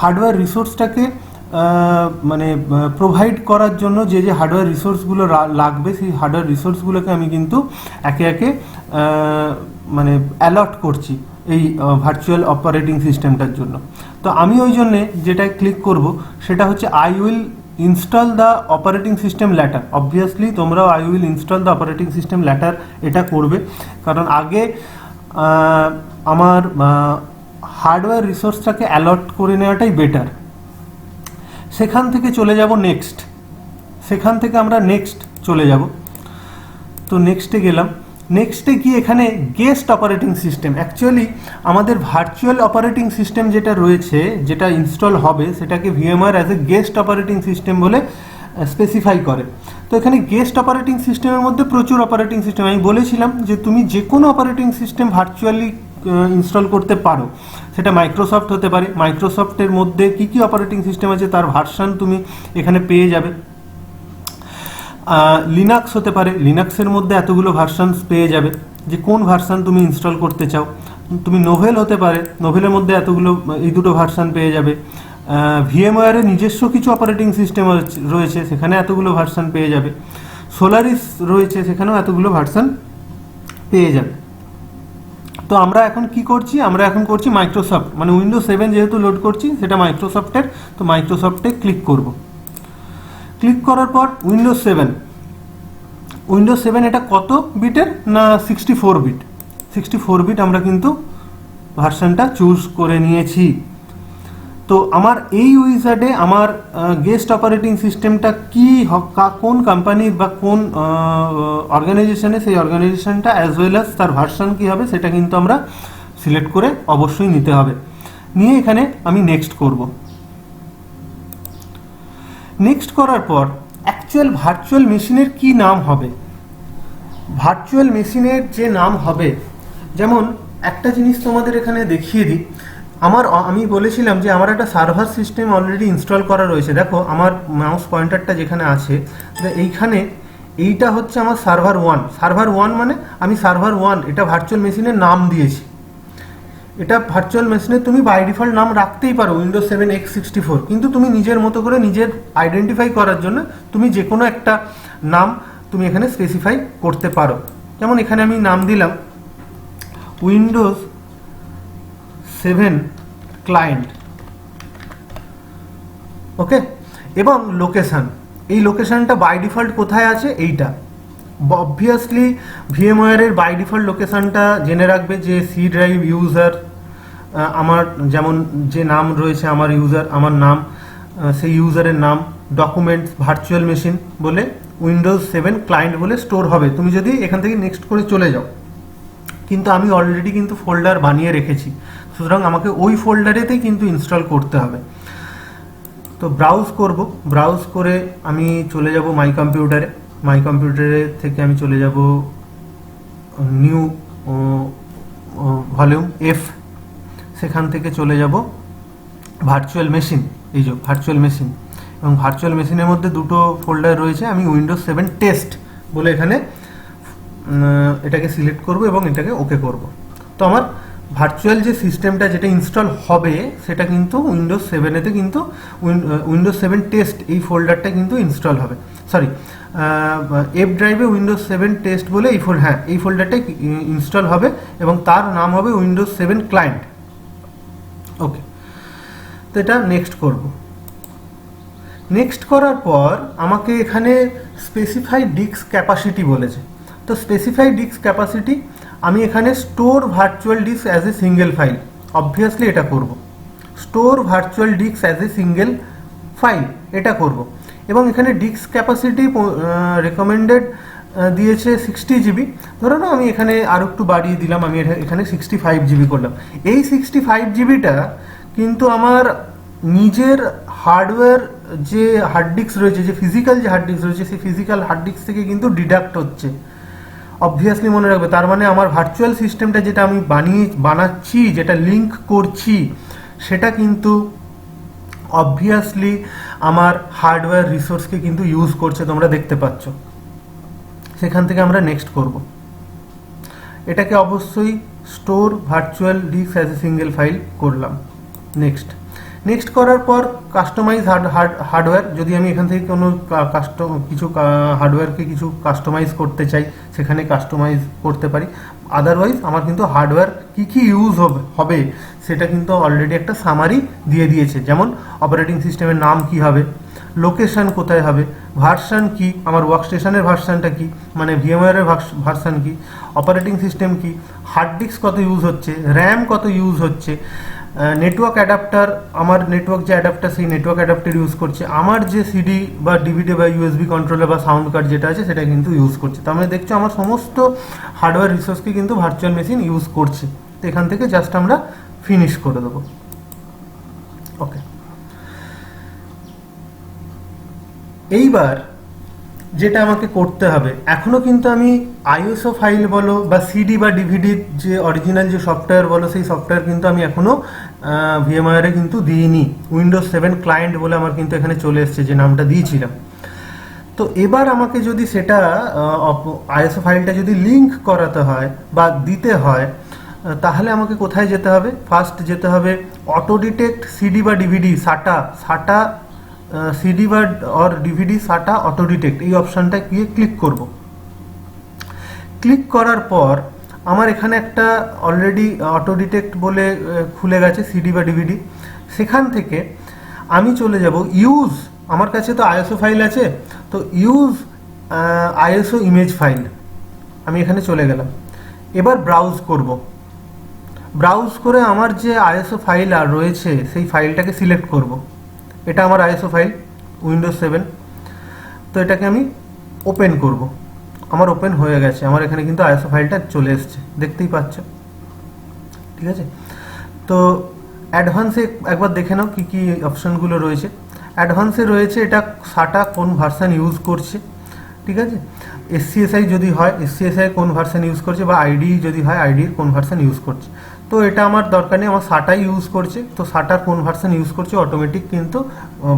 হার্ডওয়্যার রিসোর্সটাকে মানে প্রোভাইড করার জন্য যে যে হার্ডওয়্যার রিসোর্সগুলো লাগবে সেই হার্ডওয়্যার রিসোর্সগুলোকে আমি কিন্তু একে একে মানে অ্যালট করছি এই ভার্চুয়াল অপারেটিং সিস্টেমটার জন্য। তো আমি ওই জন্যে যেটা ক্লিক করব সেটা হচ্ছে I will install the operating system later. Obviously তোমরাও I will install the operating system later এটা করবে, কারণ আগে আমার হার্ডওয়্যার রিসোর্সটাকে অ্যালট করে নেওয়াটাই বেটার। সেখান থেকে চলে যাব নেক্সট, সেখান থেকে আমরা নেক্সট চলে যাব। তো নেক্সটে গেলাম, নেক্সটে গিয়ে এখানে গেস্ট অপারেটিং সিস্টেম। অ্যাকচুয়ালি আমাদের ভার্চুয়াল অপারেটিং সিস্টেম যেটা রয়েছে যেটা ইনস্টল হবে সেটাকে VMware as a guest operating system বলে স্পেসিফাই করে। তো এখানে গেস্ট অপারেটিং সিস্টেমের মধ্যে প্রচুর অপারেটিং সিস্টেম, আমি বলেছিলাম যে তুমি যে কোনো অপারেটিং সিস্টেম ভার্চুয়ালি ইনস্টল করতে পারো। সেটা মাইক্রোসফট হতে পারে, মাইক্রোসফটের মধ্যে কি কি অপারেটিং সিস্টেম আছে তার ভার্সন তুমি এখানে পেয়ে যাবে। লিনাক্স হতে পারে, লিনাক্সের মধ্যে এতগুলো ভার্সনস পেয়ে যাবে যে কোন ভার্সন তুমি ইনস্টল করতে চাও। তুমি নোভেল হতে পারে, নোভেলের মধ্যে এতগুলো এই দুটো ভার্সন পেয়ে যাবে। ভিএমওয়্যারের নিজস্ব কিছু অপারেটিং সিস্টেম রয়েছে সেখানে এতগুলো ভার্সন পেয়ে যাবে। সোলারিস রয়েছে সেখানেও এতগুলো ভার্সন পেয়ে যাবে। তো আমরা এখন কি করছি, আমরা এখন করছি মাইক্রোসফট, মানে উইন্ডোজ 7 যেহেতু লোড করছি সেটা মাইক্রোসফটের, তো মাইক্রোসফটে ক্লিক করব। ক্লিক করার পর উইন্ডোজ 7 এটা কত বিটের না 64 বিট, 64 বিট আমরা কিন্তু ভার্সনটা চুজ করে নিয়েছি। তো আমার এই উইজার্ডে আমার গেস্ট অপারেটিং সিস্টেমটা কি কোন কোম্পানির বা কোন অর্গানাইজেশনে সেই অর্গানাইজেশনটা অ্যাজ ওয়েল অ্যাজ তার ভার্সন কী হবে সেটা কিন্তু আমরা সিলেক্ট করে অবশ্যই নিতে হবে। নিয়ে এখানে আমি নেক্সট করব। নেক্সট করার পর অ্যাকচুয়াল ভার্চুয়াল মেশিনের কি নাম হবে, ভার্চুয়াল মেশিনের যে নাম হবে, যেমন একটা জিনিস তোমাদের এখানে দেখিয়ে দিই। আমি বলেছিলাম যে আমার একটা সার্ভার সিস্টেম অলরেডি ইনস্টল করা রয়েছে। দেখো আমার মাউস পয়েন্টারটা যেখানে আছে এইখানে এইটা হচ্ছে আমার সার্ভার 1। সার্ভার 1 মানে আমি সার্ভার 1 এটা ভার্চুয়াল মেশিনের নাম দিয়েছি। এটা ভার্চুয়াল মেশিনে তুমি বাই ডিফল্ট নাম রাখতেই পারো উইন্ডোজ 7 x64, কিন্তু তুমি নিজের মতো করে নিজের আইডেন্টিফাই করার জন্য তুমি যে কোনো একটা নাম তুমি এখানে স্পেসিফাই করতে পারো। যেমন এখানে আমি নাম দিলাম উইন্ডোজ 7 ক্লায়েন্ট, ওকে। এবং লোকেশান, এই লোকেশানটা বাই ডিফল্ট কোথায় আছে, এইটা অবভিয়াসলি ভিএমওয়্যারের বাই ডিফল্ট লোকেশনটা জেনে রাখবে যে সি ড্রাইভ ইউজার আমার যেমন যে নাম রয়েছে আমার ইউজার আমার নাম সেই ইউজারের নাম ডকুমেন্টস ভার্চুয়াল মেশিন বলে উইন্ডোজ 7 ক্লায়েন্ট বলে স্টোর হবে তুমি যদি এখান থেকে নেক্সট করে চলে যাও। কিন্তু আমি অলরেডি কিন্তু ফোল্ডার বানিয়ে রেখেছি, সুতরাং আমাকে ওই ফোল্ডারেতেই কিন্তু ইনস্টল করতে হবে। তো ব্রাউজ করব, ব্রাউজ করে আমি চলে যাব মাই কম্পিউটারে, মাই কম্পিউটারে থেকে আমি চলে যাব নিউ ভলিউম এফ, সেখান থেকে চলে যাব ভার্চুয়াল মেশিন, এই যে ভার্চুয়াল মেশিন, এবং ভার্চুয়াল মেশিনের মধ্যে দুটো ফোল্ডার রয়েছে, আমি উইন্ডোজ 7 টেস্ট বলে এখানে এটাকে সিলেক্ট করব এবং এটাকে ওকে করব। তো আমার ভার্চুয়াল যে সিস্টেমটা যেটা ইনস্টল হবে সেটা কিন্তু উইন্ডোজ 7-এতে কিন্তু উইন্ডোজ 7 টেস্ট এই ফোল্ডারটা কিন্তু ইনস্টল হবে, সরি এফ ড্রাইভে উইন্ডোজ 7 টেস্ট বলে এই ফোল্ডারটা ইনস্টল হবে এবং তার নাম হবে উইন্ডোজ 7 ক্লায়েন্ট। ওকে, তো এটা নেক্সট করব। নেক্সট করার পর আমাকে এখানে স্পেসিফাই ডিস্ক ক্যাপাসিটি বলেছে। তো স্পেসিফাই ডিস্ক ক্যাপাসিটি আমি এখানে store virtual disk as a single file, obviously এটা করব। Store virtual disk as a single file এটা করব, এবং এখানে ডিস্ক ক্যাপাসিটি রেকমেন্ডেড দিয়েছে 60 জিবি, ধরো না আমি এখানে আরও একটু বাড়িয়ে দিলাম, আমি এখানে 65 জিবি করলাম। এই 65 জিবিটা কিন্তু আমার নিজের হার্ডওয়্যার যে হার্ড ডিস্ক রয়েছে, যে ফিজিক্যাল যে হার্ড ডিস্ক রয়েছে, সেই ফিজিক্যাল হার্ড ডিস্ক থেকে কিন্তু ডিডাক্ট হচ্ছে, অবভিয়াসলি মনে রাখবে। তার মানে আমার ভার্চুয়াল সিস্টেমটা যেটা আমি বানাচ্ছি, যেটা লিঙ্ক করছি, সেটা কিন্তু অবভিয়াসলি আমার হার্ডওয়্যার রিসোর্সকে কিন্তু ইউজ করছে, তোমরা দেখতে পাচ্ছ। সেখান থেকে আমরা নেক্সট করব, এটাকে অবশ্যই store virtual disk as a single file করলাম। নেক্সট করার পর কাস্টমাইজ হার্ডওয়্যার, যদি আমি এখান থেকে কোনো কিছু হার্ডওয়্যারকে কিছু কাস্টমাইজ করতে চাই সেখানে কাস্টমাইজ করতে পারি। আদারওয়াইজ আমার কিন্তু হার্ডওয়্যার কী ইউজ হবে সেটা কিন্তু অলরেডি একটা সামারি দিয়ে দিয়েছে, যেমন অপারেটিং সিস্টেমের নাম কি হবে, লোকেশন কোথায় হবে, ভার্সন কি, আমার ওয়ার্কস্টেশনের ভার্সনটা কি, মানে ভিএমওয়্যারের ভার্সন কি, অপারেটিং সিস্টেম কি, হার্ড ডিস্ক কত ইউজ হচ্ছে, র্যাম কত ইউজ হচ্ছে, নেটওয়ার্ক অ্যাডাপ্টার, আমার নেটওয়ার্ক যে অ্যাডাপ্টার সেই নেটওয়ার্ক অ্যাডাপ্টার ইউজ করছে, আমার যে সিডি বা ডিভিডি বা ইউএসবি কন্ট্রোলার বা সাউন্ড কার্ড যেটা আছে সেটা কিন্তু ইউজ করছে। তার মানে দেখছো আমার সমস্ত হার্ডওয়্যার রিসোর্সকে কিন্তু ভার্চুয়াল মেশিন ইউজ করছে। তো এখান থেকে জাস্ট আমরা ফিনিশ করে দেবো। ওকে, এইবার যেটা আমাকে করতে হবে, এখনো কিন্তু আমি আইএসও ফাইল বলো বা সিডি বা ডিভিডির যে অরিজিনাল যে সফটওয়্যার বলো সেই সফটওয়্যার কিন্তু আমি এখনো ভিএমওয়্যারে কিন্তু দিইনি। উইন্ডোজ 7 ক্লায়েন্ট বলে আমার কিন্তু এখানে চলে এসছে যে নামটা দিয়েছিলাম। তো এবার আমাকে যদি সেটা আইএসও ফাইলটা যদি লিঙ্ক করাতে হয় বা দিতে হয়, তাহলে আমাকে কোথায় যেতে হবে? ফার্স্ট যেতে হবে অটো ডিটেক্ট সিডি বা ডিভিডি সাটা সিডি বা অর ডিভিডি সাটা অটো ডিটেক্ট, এই অপশানটা গিয়ে ক্লিক করব। ক্লিক করার পর আমার এখানে একটা অলরেডি অটো ডিটেক্ট বলে খুলে গেছে সিডি বা ডিভিডি। সেখান থেকে আমি চলে যাব ইউজ, আমার কাছে তো আইএসও ফাইল আছে, তো ইউজ আইএসও ইমেজ ফাইল, আমি এখানে চলে গেলাম। এবার ব্রাউজ করব, ব্রাউজ করে আমার যে আইএসও ফাইল আর রয়েছে সেই ফাইলটাকে সিলেক্ট করব। এটা আমার আইএসও ফাইল উইন্ডোজ 7, তো এটাকে আমি ওপেন করব। আমার ওপেন হয়ে গেছে, আমার এখানে কিন্তু আইএসও ফাইলটা চলে এসছে, দেখতেই পাচ্ছ। ঠিক আছে, তো অ্যাডভান্সে একবার দেখে নাও কী কী অপশানগুলো রয়েছে। অ্যাডভান্সে রয়েছে এটা সাটা কোন ভার্সান ইউজ করছে, ঠিক আছে, এসসিএসআই যদি হয় এসসিএসআই কোন ভার্সান ইউজ করছে, বা আইডি যদি হয় আইডির কোন ভার্সান ইউজ করছে। তো এটা আমার দরকার নেই, আমার সাটাই ইউজ করছে, তো সাটার কোন ভার্সান ইউজ করছে অটোমেটিক কিন্তু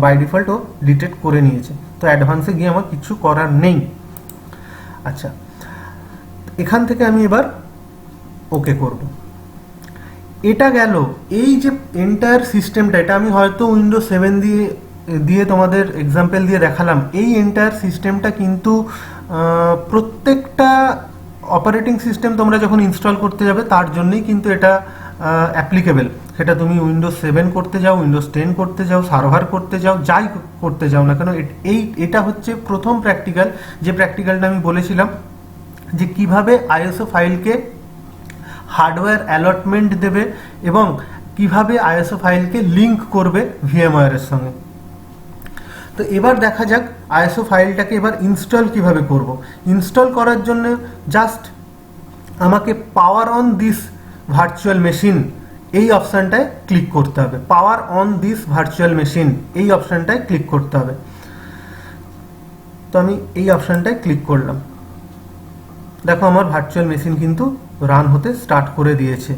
বাই ডিফল্ট ও ডিটেক্ট করে নিয়েছে। তো অ্যাডভান্সে গিয়ে আমার কিছু করার নেই। আচ্ছা, এখান থেকে আমি এবার ওকে করব। এটা গেল এই যে এন্টায়ার সিস্টেমটা, এটা আমি হয়তো উইন্ডোজ 7 দিয়ে তোমাদের এক্সাম্পল দিয়ে দেখালাম। এই এন্টায়ার সিস্টেমটা কিন্তু প্রত্যেকটা অপারেটিং সিস্টেম তোমরা যখন ইনস্টল করতে যাবে তার জন্যই কিন্তু এটা অ্যাপ্লিকেবল। সেটা তুমি উইন্ডোজ 7 করতে যাও, উইন্ডোজ 10 করতে যাও, সার্ভার করতে যাও, যাই করতে যাও না কেন, এটা হচ্ছে প্রথম প্র্যাকটিক্যাল, যে প্র্যাকটিক্যালটা আমি বলেছিলাম যে কিভাবে আইএসও ফাইলকে হার্ডওয়্যার অ্যালটমেন্ট দেবে এবং কিভাবে আইএসও ফাইলকে লিঙ্ক করবে ভিএমওয়্যারের সঙ্গে। তো এবার দেখা যাক আইএসও ফাইলটাকে এবার ইনস্টল কিভাবে করব। ইনস্টল করার জন্য জাস্ট আমাকে power on this virtual machine এই অপশানটায় ক্লিক করতে হবে। Power on this virtual machine এই অপশানটায় ক্লিক করতে হবে। তো আমি এই অপশানটায় ক্লিক করলাম। দেখো আমার ভার্চুয়াল মেশিন কিন্তু রান হতে স্টার্ট করে দিয়েছে।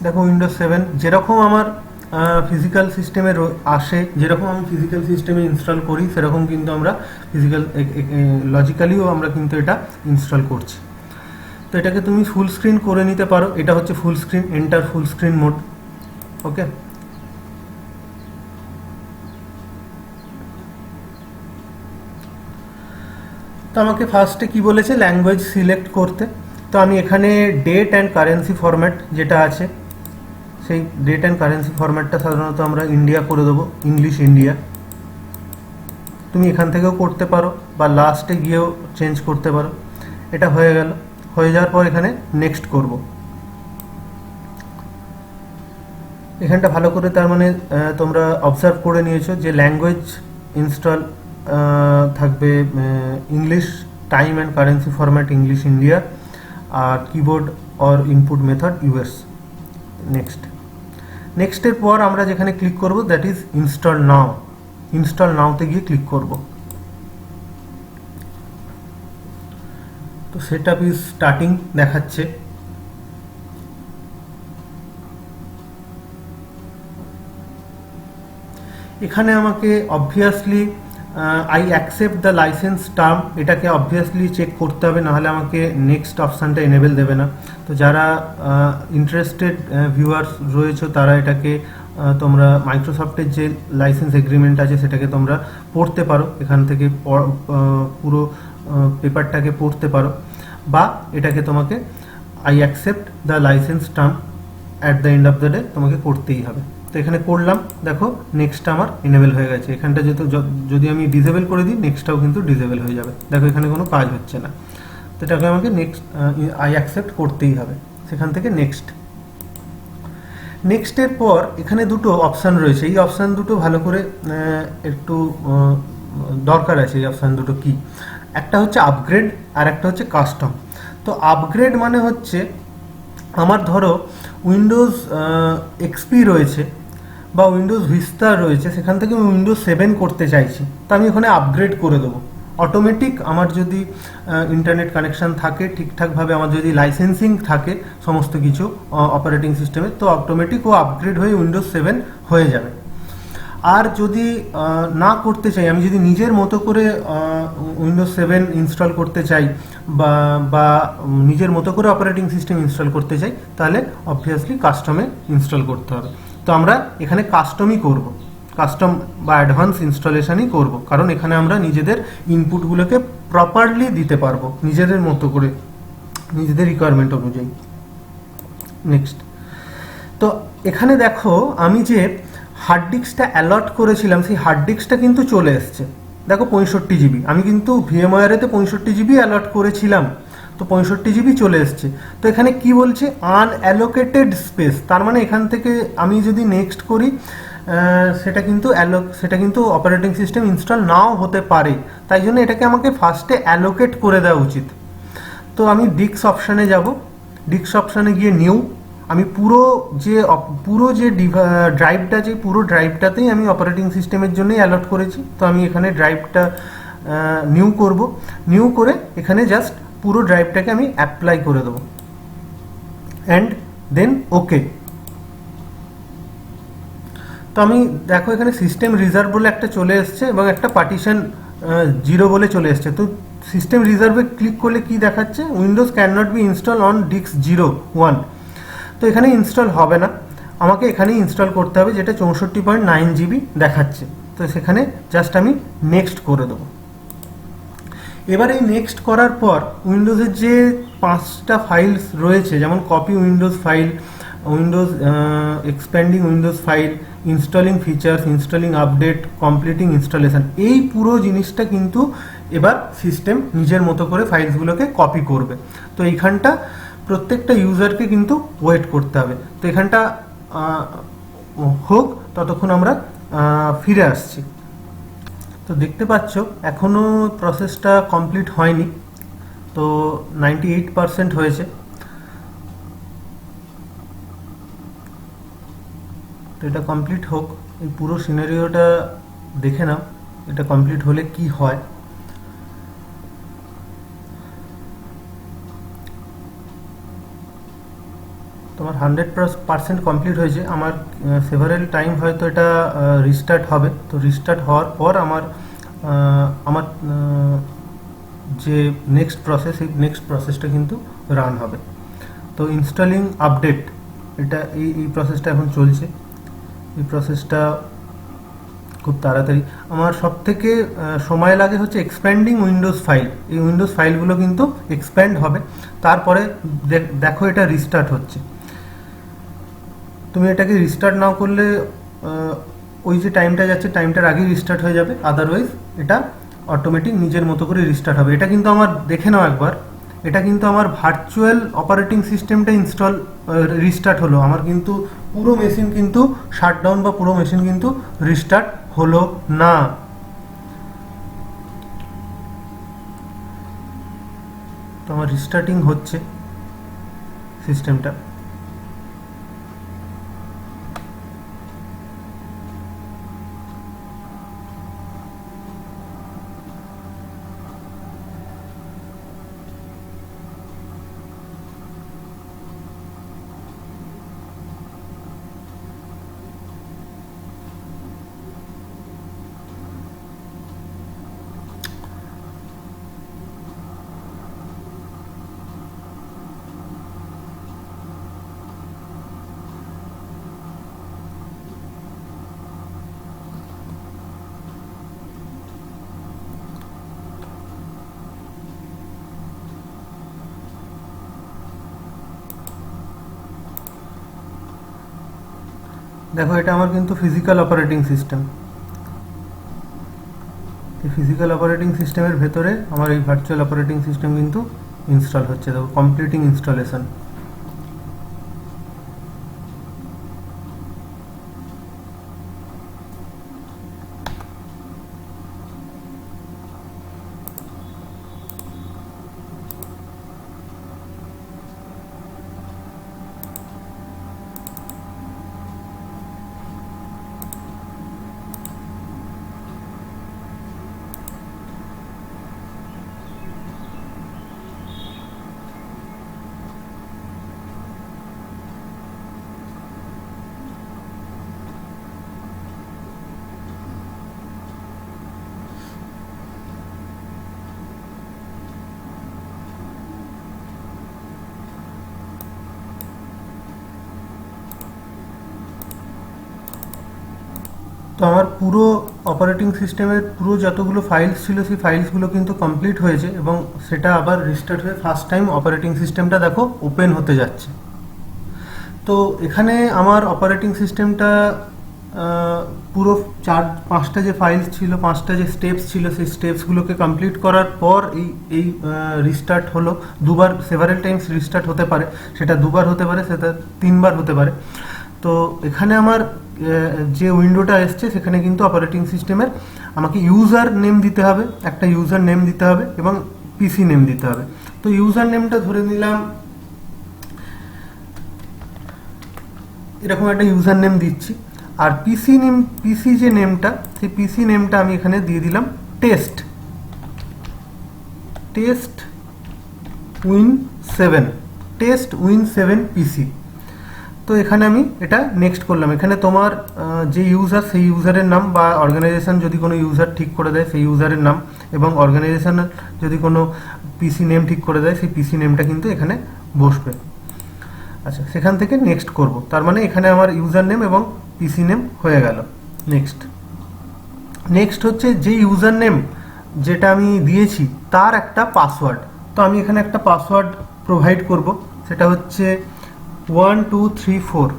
দেখো উইন্ডোজ 7 যেরকম আমার ফিজিক্যাল সিস্টেমে আসে, যেরকম আমি ফিজিক্যাল সিস্টেমে ইনস্টল করি সেরকম কিন্তু আমরা ফিজিক্যাল লজিক্যালিও আমরা কিন্তু এটা ইনস্টল করছি। তো এটাকে তুমি ফুল স্ক্রিন করে নিতে পারো। এটা হচ্ছে full screen, enter full screen mode. Okay, তো আমাকে ফার্স্টে কি বলেছে, ল্যাঙ্গুয়েজ সিলেক্ট করতে। তো আমি এখানে ডেট অ্যান্ড কারেন্সি ফরম্যাট যেটা আছে সেই ডেট অ্যান্ড কারেন্সি ফরম্যাটটা সাধারণত আমরা ইন্ডিয়া করে দেবো, ইংলিশ ইন্ডিয়া। তুমি এখান থেকেও করতে পারো বা লাস্টে গিয়েও চেঞ্জ করতে পারো। এটা হয়ে গেল। হয়ে যাওয়ার পর এখানে নেক্সট করব। এখানটা ভালো করে তার মানে তোমরা অবজার্ভ করে নিয়েছো যে ল্যাঙ্গুয়েজ ইনস্টল থাকবে English, time and currency format English India, আর keyboard or input method US. নেক্সটের পর আমরা যেখানে ক্লিক করব that is install now. Install নাওতে গিয়ে ক্লিক করব। তো সেটআপ ইজ স্টার্টিং দেখাচ্ছে। এখানে আমাকে obviously I accept the licence term এটাকে অবভিয়াসলি চেক করতে হবে, নাহলে আমাকে নেক্সট অপশানটা এনেবেল দেবে না। তো যারা ইন্টারেস্টেড ভিউয়ার্স রয়েছে তারা এটাকে তোমরা মাইক্রোসফটের যে লাইসেন্স এগ্রিমেন্ট আছে সেটাকে তোমরা পড়তে পারো, এখান থেকে পুরো পেপারটাকে পড়তে পারো, বা এটাকে তোমাকে I accept the licence term at the end of the day তোমাকে করতেই হবে। তো এখানে করলাম, দেখো নেক্সটটা আমার এনেবেল হয়ে গেছে। এখানটা যদি আমি ডিসেবল করে দিই নেক্সটটাও কিন্তু ডিসেবল হয়ে যাবে। দেখো এখানে কোনো কাজ হচ্ছে না। তো এটাকে আমাকে নেক্সট আই অ্যাকসেপ্ট করতেই হবে। সেখান থেকে নেক্সটের পর এখানে দুটো অপশান রয়েছে। এই অপশান দুটো ভালো করে একটু দরকার আছে। এই অপশান দুটো কি, একটা হচ্ছে আপগ্রেড আর একটা হচ্ছে কাস্টম। তো আপগ্রেড মানে হচ্ছে আমার ধরো উইন্ডোজ এক্সপি রয়েছে বা উইন্ডোজ ভিস্তা রয়েছে, সেখান থেকে আমি উইন্ডোজ 7 করতে চাইছি, তো আমি ওখানে আপগ্রেড করে দেবো। অটোমেটিক আমার যদি ইন্টারনেট কানেকশান থাকে ঠিকঠাকভাবে, আমার যদি লাইসেন্সিং থাকে সমস্ত কিছু অপারেটিং সিস্টেমে, তো অটোমেটিক ও আপগ্রেড হয়ে উইন্ডোজ 7 হয়ে যাবে। আর যদি না করতে চাই, আমি যদি নিজের মতো করে উইন্ডোজ 7 ইনস্টল করতে চাই বা নিজের মতো করে অপারেটিং সিস্টেম ইনস্টল করতে চাই, তাহলে অবভিয়াসলি কাস্টমে ইনস্টল করতে হবে। তো আমরা এখানে কাস্টমই করব, কাস্টম বা অ্যাডভান্স ইনস্টলেশনই করব, কারণ এখানে আমরা নিজেদের ইনপুটগুলোকে প্রপারলি দিতে পারবো নিজেদের মতো করে, নিজেদের রিকোয়ারমেন্ট অনুযায়ী। নেক্সট, তো এখানে দেখো আমি যে হার্ড ডিস্কটা অ্যালট করেছিলাম সেই হার্ড ডিস্কটা কিন্তু চলে এসছে। দেখো 65 জিবি, আমি কিন্তু ভিএমওয়্যারেতে 65 জিবি অ্যালট করেছিলাম, তো 65 জিবি চলে এসছে। তো এখানে কি বলছে, আনঅ্যালোকেটেড স্পেস, তার মানে এখান থেকে আমি যদি নেক্সট করি সেটা কিন্তু অপারেটিং সিস্টেম ইনস্টল নাও হতে পারে, তাই জন্য এটাকে আমাকে ফার্স্টে অ্যালোকেট করে দেওয়া উচিত। তো আমি ডিস্ক অপশানে যাব, ডিস্ক অপশানে গিয়ে নিউ, আমি পুরো যে ড্রাইভটা, যে পুরো ড্রাইভটাতেই আমি অপারেটিং সিস্টেমের জন্যই অ্যালট করেছি। তো আমি এখানে ড্রাইভটা নিউ করব, নিউ করে এখানে জাস্ট পুরো ড্রাইভটাকে আমি অ্যাপ্লাই করে দেবো অ্যান্ড দেন ওকে। তো আমি দেখো এখানে সিস্টেম রিজার্ভ বলে একটা চলে এসছে এবং একটা পার্টিশন 0 বলে চলে এসছে। তো সিস্টেম রিজার্ভে ক্লিক করলে কি দেখাচ্ছে, Windows can not be install on disk 01। তো এখানে ইনস্টল হবে না, আমাকে এখানেই ইনস্টল করতে হবে, যেটা 64.9 জিবি দেখাচ্ছে। তো সেখানে জাস্ট আমি নেক্সট করে দেবো। এবার এই নেক্সট করার পর উইন্ডোজের যে 5টা ফাইলস রয়েছে, যেমন copy Windows file, Windows expanding Windows file, installing features, installing update, completing installation, এই পুরো জিনিসটা কিন্তু এবার সিস্টেম নিজের মতো করে ফাইলসগুলোকে কপি করবে। তো এইখানটা প্রত্যেকটা ইউজারকে কিন্তু ওয়েট করতে হবে। তো এখানটা হোক, ততক্ষণ আমরা ফিরে আসছি। তো দেখতে পাচ্ছ এখনও প্রসেসটা কমপ্লিট হয়নি, তো 98% হয়েছে। তো এটা কমপ্লিট হোক, এই পুরো সিনারিওটা দেখে নাও, এটা কমপ্লিট হলে কি হয়। তোমার 100% কমপ্লিট হয়েছে। আমার সেভারেল টাইম হয়তো এটা রিস্টার্ট হবে। তো রিস্টার্ট হওয়ার পর আমার যে নেক্সট প্রসেস, এই নেক্সট প্রসেসটা কিন্তু রান হবে। তো ইনস্টলিং আপডেট, এটা এই প্রসেসটা এখন চলছে। এই প্রসেসটা খুব তাড়াতাড়ি, আমার সব থেকে সময় লাগে হচ্ছে এক্সপ্যান্ডিং উইন্ডোজ ফাইল। এই উইন্ডোজ ফাইলগুলো কিন্তু এক্সপ্যান্ড হবে, তারপরে দেখো এটা রিস্টার্ট হচ্ছে। তুমি এটাকে রিস্টার্ট নাও করলে ওই যে টাইমটা যাচ্ছে, টাইমটার আগেই রিস্টার্ট হয়ে যাবে, আদারওয়াইজ এটা অটোমেটিক নিজের মতো করে রিস্টার্ট হবে। এটা কিন্তু আমার দেখে নাও একবার, এটা কিন্তু আমার ভার্চুয়াল অপারেটিং সিস্টেমটা রিস্টার্ট হলো, আমার কিন্তু পুরো মেশিন কিন্তু শাটডাউন বা পুরো মেশিন কিন্তু রিস্টার্ট হলো না। তো আমার রিস্টার্টিং হচ্ছে সিস্টেমটা। দেখো এটা আমার কিন্তু ফিজিক্যাল অপারেটিং সিস্টেম। এই ফিজিক্যাল অপারেটিং সিস্টেমের ভেতরে আমার এই ভার্চুয়াল অপারেটিং সিস্টেম কিন্তু ইনস্টল হচ্ছে। দেখো কমপ্লিটিং ইনস্টলেশন। তো আমার পুরো অপারেটিং সিস্টেমের পুরো যতগুলো ফাইলস ছিল, সেই ফাইলসগুলো কিন্তু কমপ্লিট হয়েছে এবং সেটা আবার রিস্টার্ট হয়ে ফার্স্ট টাইম অপারেটিং সিস্টেমটা দেখো ওপেন হতে যাচ্ছে। তো এখানে আমার অপারেটিং সিস্টেমটা পুরো 4-5টা যে ফাইলস ছিল, 5টা যে স্টেপস ছিল, সেই স্টেপসগুলোকে কমপ্লিট করার পর এই রিস্টার্ট হলো। দুবার, সেভারেল টাইমস রিস্টার্ট হতে পারে, সেটা দুবার হতে পারে, সেটা 3বার হতে পারে। তো এখানে আমার যে উইন্ডোটা এসছে, সেখানে কিন্তু অপারেটিং সিস্টেমের আমাকে ইউজার নেম দিতে হবে, একটা ইউজার নেম দিতে হবে এবং পিসি নেম দিতে হবে। তো ইউজার নেমটা ধরে নিলাম, এরকম একটা ইউজার নেম দিচ্ছি। আর পিসি যে নেমটা, সেই পিসি নেমটা আমি এখানে দিয়ে দিলাম টেস্ট উইন 7 পিসি। তো এখানে আমি এটা নেক্সট করলাম। এখানে তোমার যে ইউজার, সেই ইউজারের নাম, বা অর্গানাইজেশন যদি কোনো ইউজার ঠিক করে দেয় সেই ইউজারের নাম, এবং অর্গানাইজেশনের যদি কোনো পিসি নেম ঠিক করে দেয় সেই পিসি নেমটা কিন্তু এখানে বসবে। আচ্ছা, সেখান থেকে নেক্সট করব। তার মানে এখানে আমার ইউজার নেম এবং পিসি নেম হয়ে গেল। নেক্সট হচ্ছে যে ইউজার নেম যেটা আমি দিয়েছি তার একটা পাসওয়ার্ড। তো আমি এখানে একটা পাসওয়ার্ড প্রোভাইড করব, সেটা হচ্ছে 1234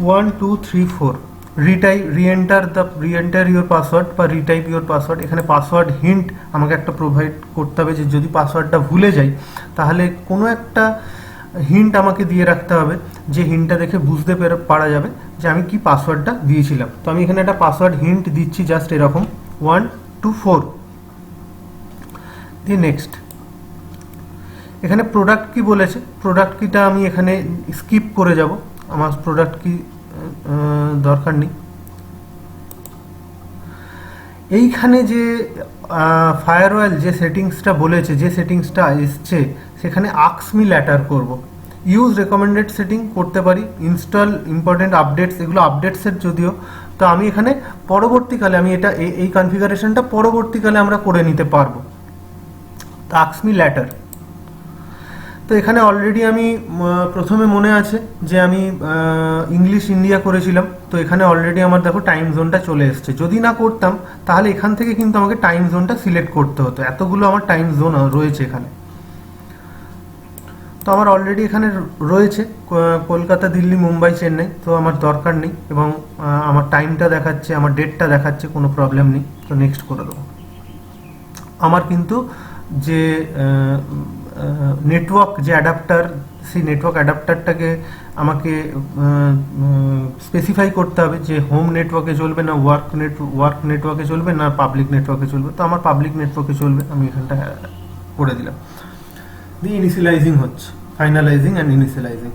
1234। রিএন্টার ইউর পাসওয়ার্ড বা রিটাইপ ইউর পাসওয়ার্ড। এখানে পাসওয়ার্ড হিন্ট আমাকে একটা প্রোভাইড করতে হবে, যে যদি পাসওয়ার্ডটা ভুলে যাই তাহলে কোনো একটা হিন্ট আমাকে দিয়ে রাখতে হবে, যে হিন্টটা দেখে বুঝতে পারা যাবে যে আমি কি পাসওয়ার্ডটা দিয়েছিলাম। তো আমি এখানে একটা পাসওয়ার্ড হিন্ট দিচ্ছি, জাস্ট এরকম 124 দিয়ে নেক্সট। এখানে প্রোডাক্ট কি বলেছে, প্রোডাক্ট কিটা আমি এখানে স্কিপ করে যাব, আমার প্রোডাক্ট কি দরকার নেই। এইখানে যে ফায়ারওয়াল যে সেটিংসটা বলেছে, যে সেটিংসটা এসছে, সেখানে আস্ক মি ল্যাটার করব। ইউজ রেকমেন্ডেড সেটিং করতে পারি, ইনস্টল ইম্পর্টেন্ট আপডেটস, এগুলো আপডেটসের যদিও। তো আমি এখানে পরবর্তীকালে আমি এটা এই কনফিগারেশনটা পরবর্তীকালে আমরা করে নিতে পারবো। তো আস্ক মি ল্যাটার। তো এখানে অলরেডি আমি প্রথমে মনে আছে যে আমি ইংলিশ ইন্ডিয়া করেছিলাম, তো এখানে অলরেডি আমার দেখো টাইম জোনটা চলে এসছে। যদি না করতাম তাহলে এখান থেকে কিন্তু আমাকে টাইম জোনটা সিলেক্ট করতে হতো, এতগুলো আমার টাইম জোন রয়েছে এখানে। তো আমার অলরেডি এখানে রয়েছে কলকাতা, দিল্লি, মুম্বাই, চেন্নাই, তো আমার দরকার নেই, এবং আমার টাইমটা দেখাচ্ছে, আমার ডেটটা দেখাচ্ছে, কোনো প্রবলেম নেই। তো নেক্সট করে দেবো। আমার কিন্তু যে নেটওয়ার্ক যে অ্যাডাপ্টার, সেই নেটওয়ার্ক অ্যাডাপ্টারটাকে আমাকে স্পেসিফাই করতে হবে যে হোম নেটওয়ার্কে চলবে না ওয়ার্ক নেটওয়ার্কে চলবে না পাবলিক নেটওয়ার্কে চলবে। তো আমার পাবলিক নেটওয়ার্কে চলবে, আমি এখানটা করে দিলাম। দিয়ে ইনিশিয়ালাইজিং হচ্ছে, ফাইনালাইজিং অ্যান্ড ইনিশিয়ালাইজিং।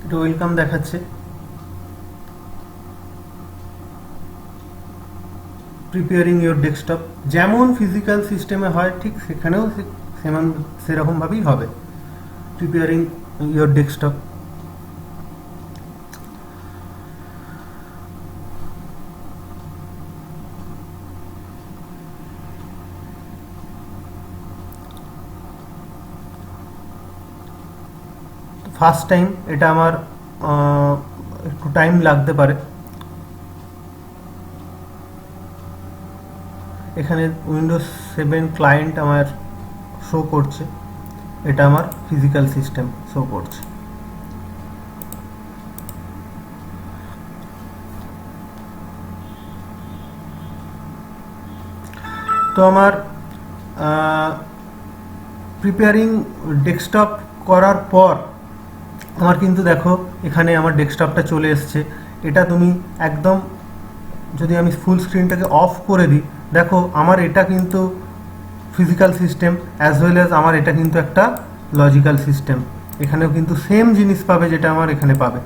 এটা ওয়েলকাম দেখাচ্ছে। প্রিপেয়ারিং ইউর ডেস্কটপ, যেমন ফিজিক্যাল সিস্টেমে হয় ঠিক সেখানেও সেরকমভাবেই হবে। Preparing your desktop. First time এটা আমার একটু টাইম লাগতে পারে। এখানে উইন্ডোজ 7 ক্লায়েন্ট আমার শো করছে, এটা আমার ফিজিক্যাল সিস্টেম শো করছে। তো আমার প্রিপেয়ারিং ডেস্কটপ করার পর আমার কিন্তু দেখো এখানে আমার ডেস্কটপটা চলে এসছে। এটা তুমি একদম, যদি আমি ফুল স্ক্রিনটাকে অফ করে দিই, দেখো আমার এটা কিন্তু physical system as well as আমার এটা কিন্তু একটা লজিক্যাল সিস্টেম। এখানেও কিন্তু সেম জিনিস পাবে যেটা আমার এখানে পাবে।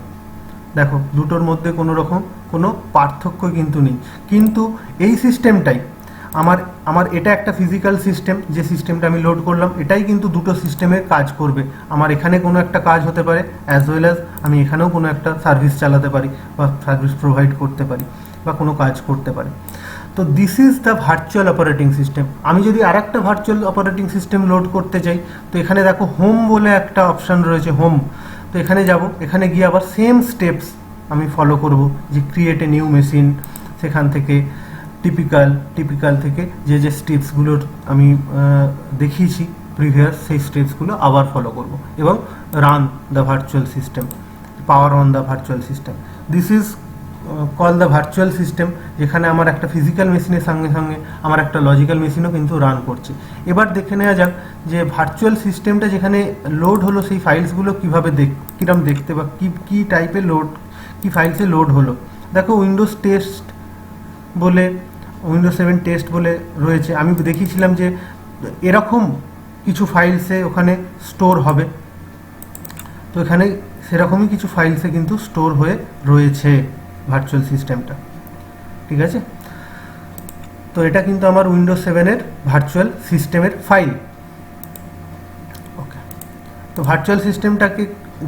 দেখো দুটোর মধ্যে কোনো রকম কোনো পার্থক্য কিন্তু নেই। কিন্তু এই সিস্টেমটাই আমার এটা একটা ফিজিক্যাল সিস্টেম, যে সিস্টেমটা আমি লোড করলাম, এটাই কিন্তু দুটো সিস্টেমের কাজ করবে। আমার এখানে কোনো একটা কাজ হতে পারে, অ্যাজ ওয়েল অ্যাজ আমি এখানেও কোনো একটা সার্ভিস চালাতে পারি বা সার্ভিস প্রোভাইড করতে পারি বা কোনো কাজ করতে পারি। তো this is the virtual operating system. আমি যদি আর একটা ভার্চুয়াল অপারেটিং সিস্টেম লোড করতে চাই, তো এখানে দেখো হোম বলে একটা অপশান রয়েছে, হোম। তো এখানে যাব, এখানে গিয়ে আবার সেম স্টেপস আমি ফলো করব, যে ক্রিয়েট এ নিউ মেশিন, সেখান থেকে টিপিক্যাল থেকে যে স্টেপসগুলোর আমি দেখিয়েছি প্রিভিয়াস, সেই স্টেপসগুলো আবার ফলো করব এবং run the virtual system, power on the virtual system. This is call the virtual system, যেখানে আমার একটা ফিজিক্যাল মেশিনের সঙ্গে সঙ্গে আমার একটা লজিক্যাল মেশিনও কিন্তু রান করছে। এবার দেখে নেওয়া যাক যে ভার্চুয়াল সিস্টেমটা যেখানে লোড হলো, সেই ফাইলসগুলো কীভাবে কীরকম দেখতে বা কী টাইপের কী ফাইলসে লোড হলো। দেখো উইন্ডোজ 7 টেস্ট বলে রয়েছে। আমি দেখিয়েছিলাম যে এরকম কিছু ফাইলসে ওখানে স্টোর হবে, তো এখানে সেরকমই কিছু ফাইলসে কিন্তু স্টোর হয়ে রয়েছে ভার্চুয়াল সিস্টেমটা। ঠিক আছে, তো এটা কিন্তু আমার উইন্ডোজ 7 ভার্চুয়াল সিস্টেমের ফাইল। ওকে, তো ভার্চুয়াল সিস্টেমটাকে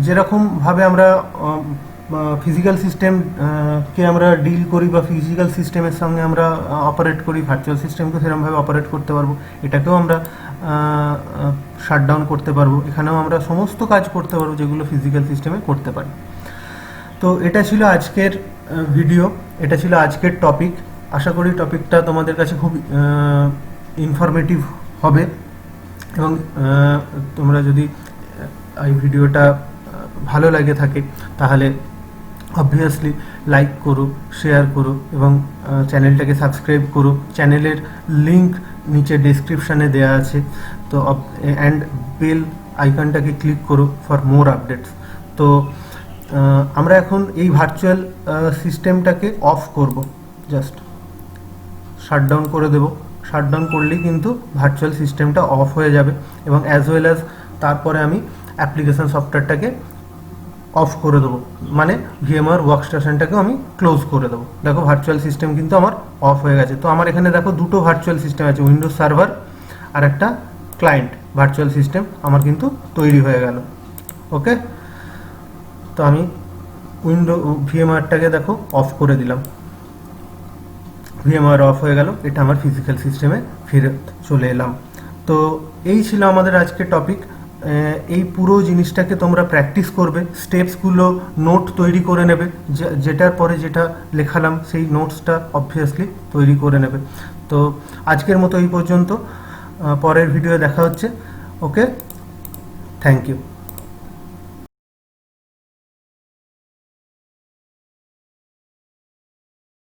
যেরকমভাবে আমরা ফিজিক্যাল সিস্টেম কে আমরা ডিল করি বা ফিজিক্যাল সিস্টেমের সঙ্গে আমরা অপারেট করি, ভার্চুয়াল সিস্টেমকে সেরকমভাবে অপারেট করতে পারবো, এটাকেও আমরা শাটডাউন করতে পারবো, এখানেও আমরা সমস্ত কাজ করতে পারবো যেগুলো ফিজিক্যাল সিস্টেমে করতে পারি। তো এটা ছিল আজকের ভিডিও, এটা ছিল আজকের টপিক। আশা করি টপিকটা তোমাদের কাছে খুব ইনফরমেটিভ হবে এবং তোমরা যদি এই ভিডিওটা ভালো লাগে থাকে তাহলে অবভিয়াসলি লাইক করো, শেয়ার করো এবং চ্যানেলটাকে সাবস্ক্রাইব করো। চ্যানেলের লিংক নিচে ডেসক্রিপশানে দেওয়া আছে, তো অ্যান্ড বেল আইকনটাকে ক্লিক করো ফর মোর আপডেটস। তো আমরা এখন এই ভার্চুয়াল সিস্টেমটাকে অফ করব, জাস্ট শাটডাউন করে দেব। শাটডাউন করলেই কিন্তু ভার্চুয়াল সিস্টেমটা অফ হয়ে যাবে এবং অ্যাজ ওয়েল অ্যাজ তারপরে আমি অ্যাপ্লিকেশন সফটওয়্যারটাকে অফ করে দেবো, মানে ভিএমআর ওয়ার্কস্টেশনটাকেও আমি ক্লোজ করে দেবো। দেখো ভার্চুয়াল সিস্টেম কিন্তু আমার অফ হয়ে গেছে। তো আমার এখানে দেখো দুটো ভার্চুয়াল সিস্টেম আছে, উইন্ডোজ সার্ভার আর একটা ক্লায়েন্ট ভার্চুয়াল সিস্টেম আমার কিন্তু তৈরি হয়ে গেল। ওকে, তো আমি ভিএমআরটাকে দেখো অফ করে দিলাম, ভিএমআর অফ হয়ে গেল, এটা আমার ফিজিক্যাল সিস্টেমে ফিরে চলে এলাম। তো এই ছিল আমাদের আজকের টপিক। এই পুরো জিনিসটাকে তোমরা প্র্যাকটিস করবে, স্টেপসগুলো নোট তৈরি করে নেবে, যেটার পরে যেটা লেখালাম সেই নোটসটা অবভিয়াসলি তৈরি করে নেবে। তো আজকের মতো এই পর্যন্ত, পরের ভিডিও দেখা হচ্ছে। ওকে, থ্যাংক ইউ।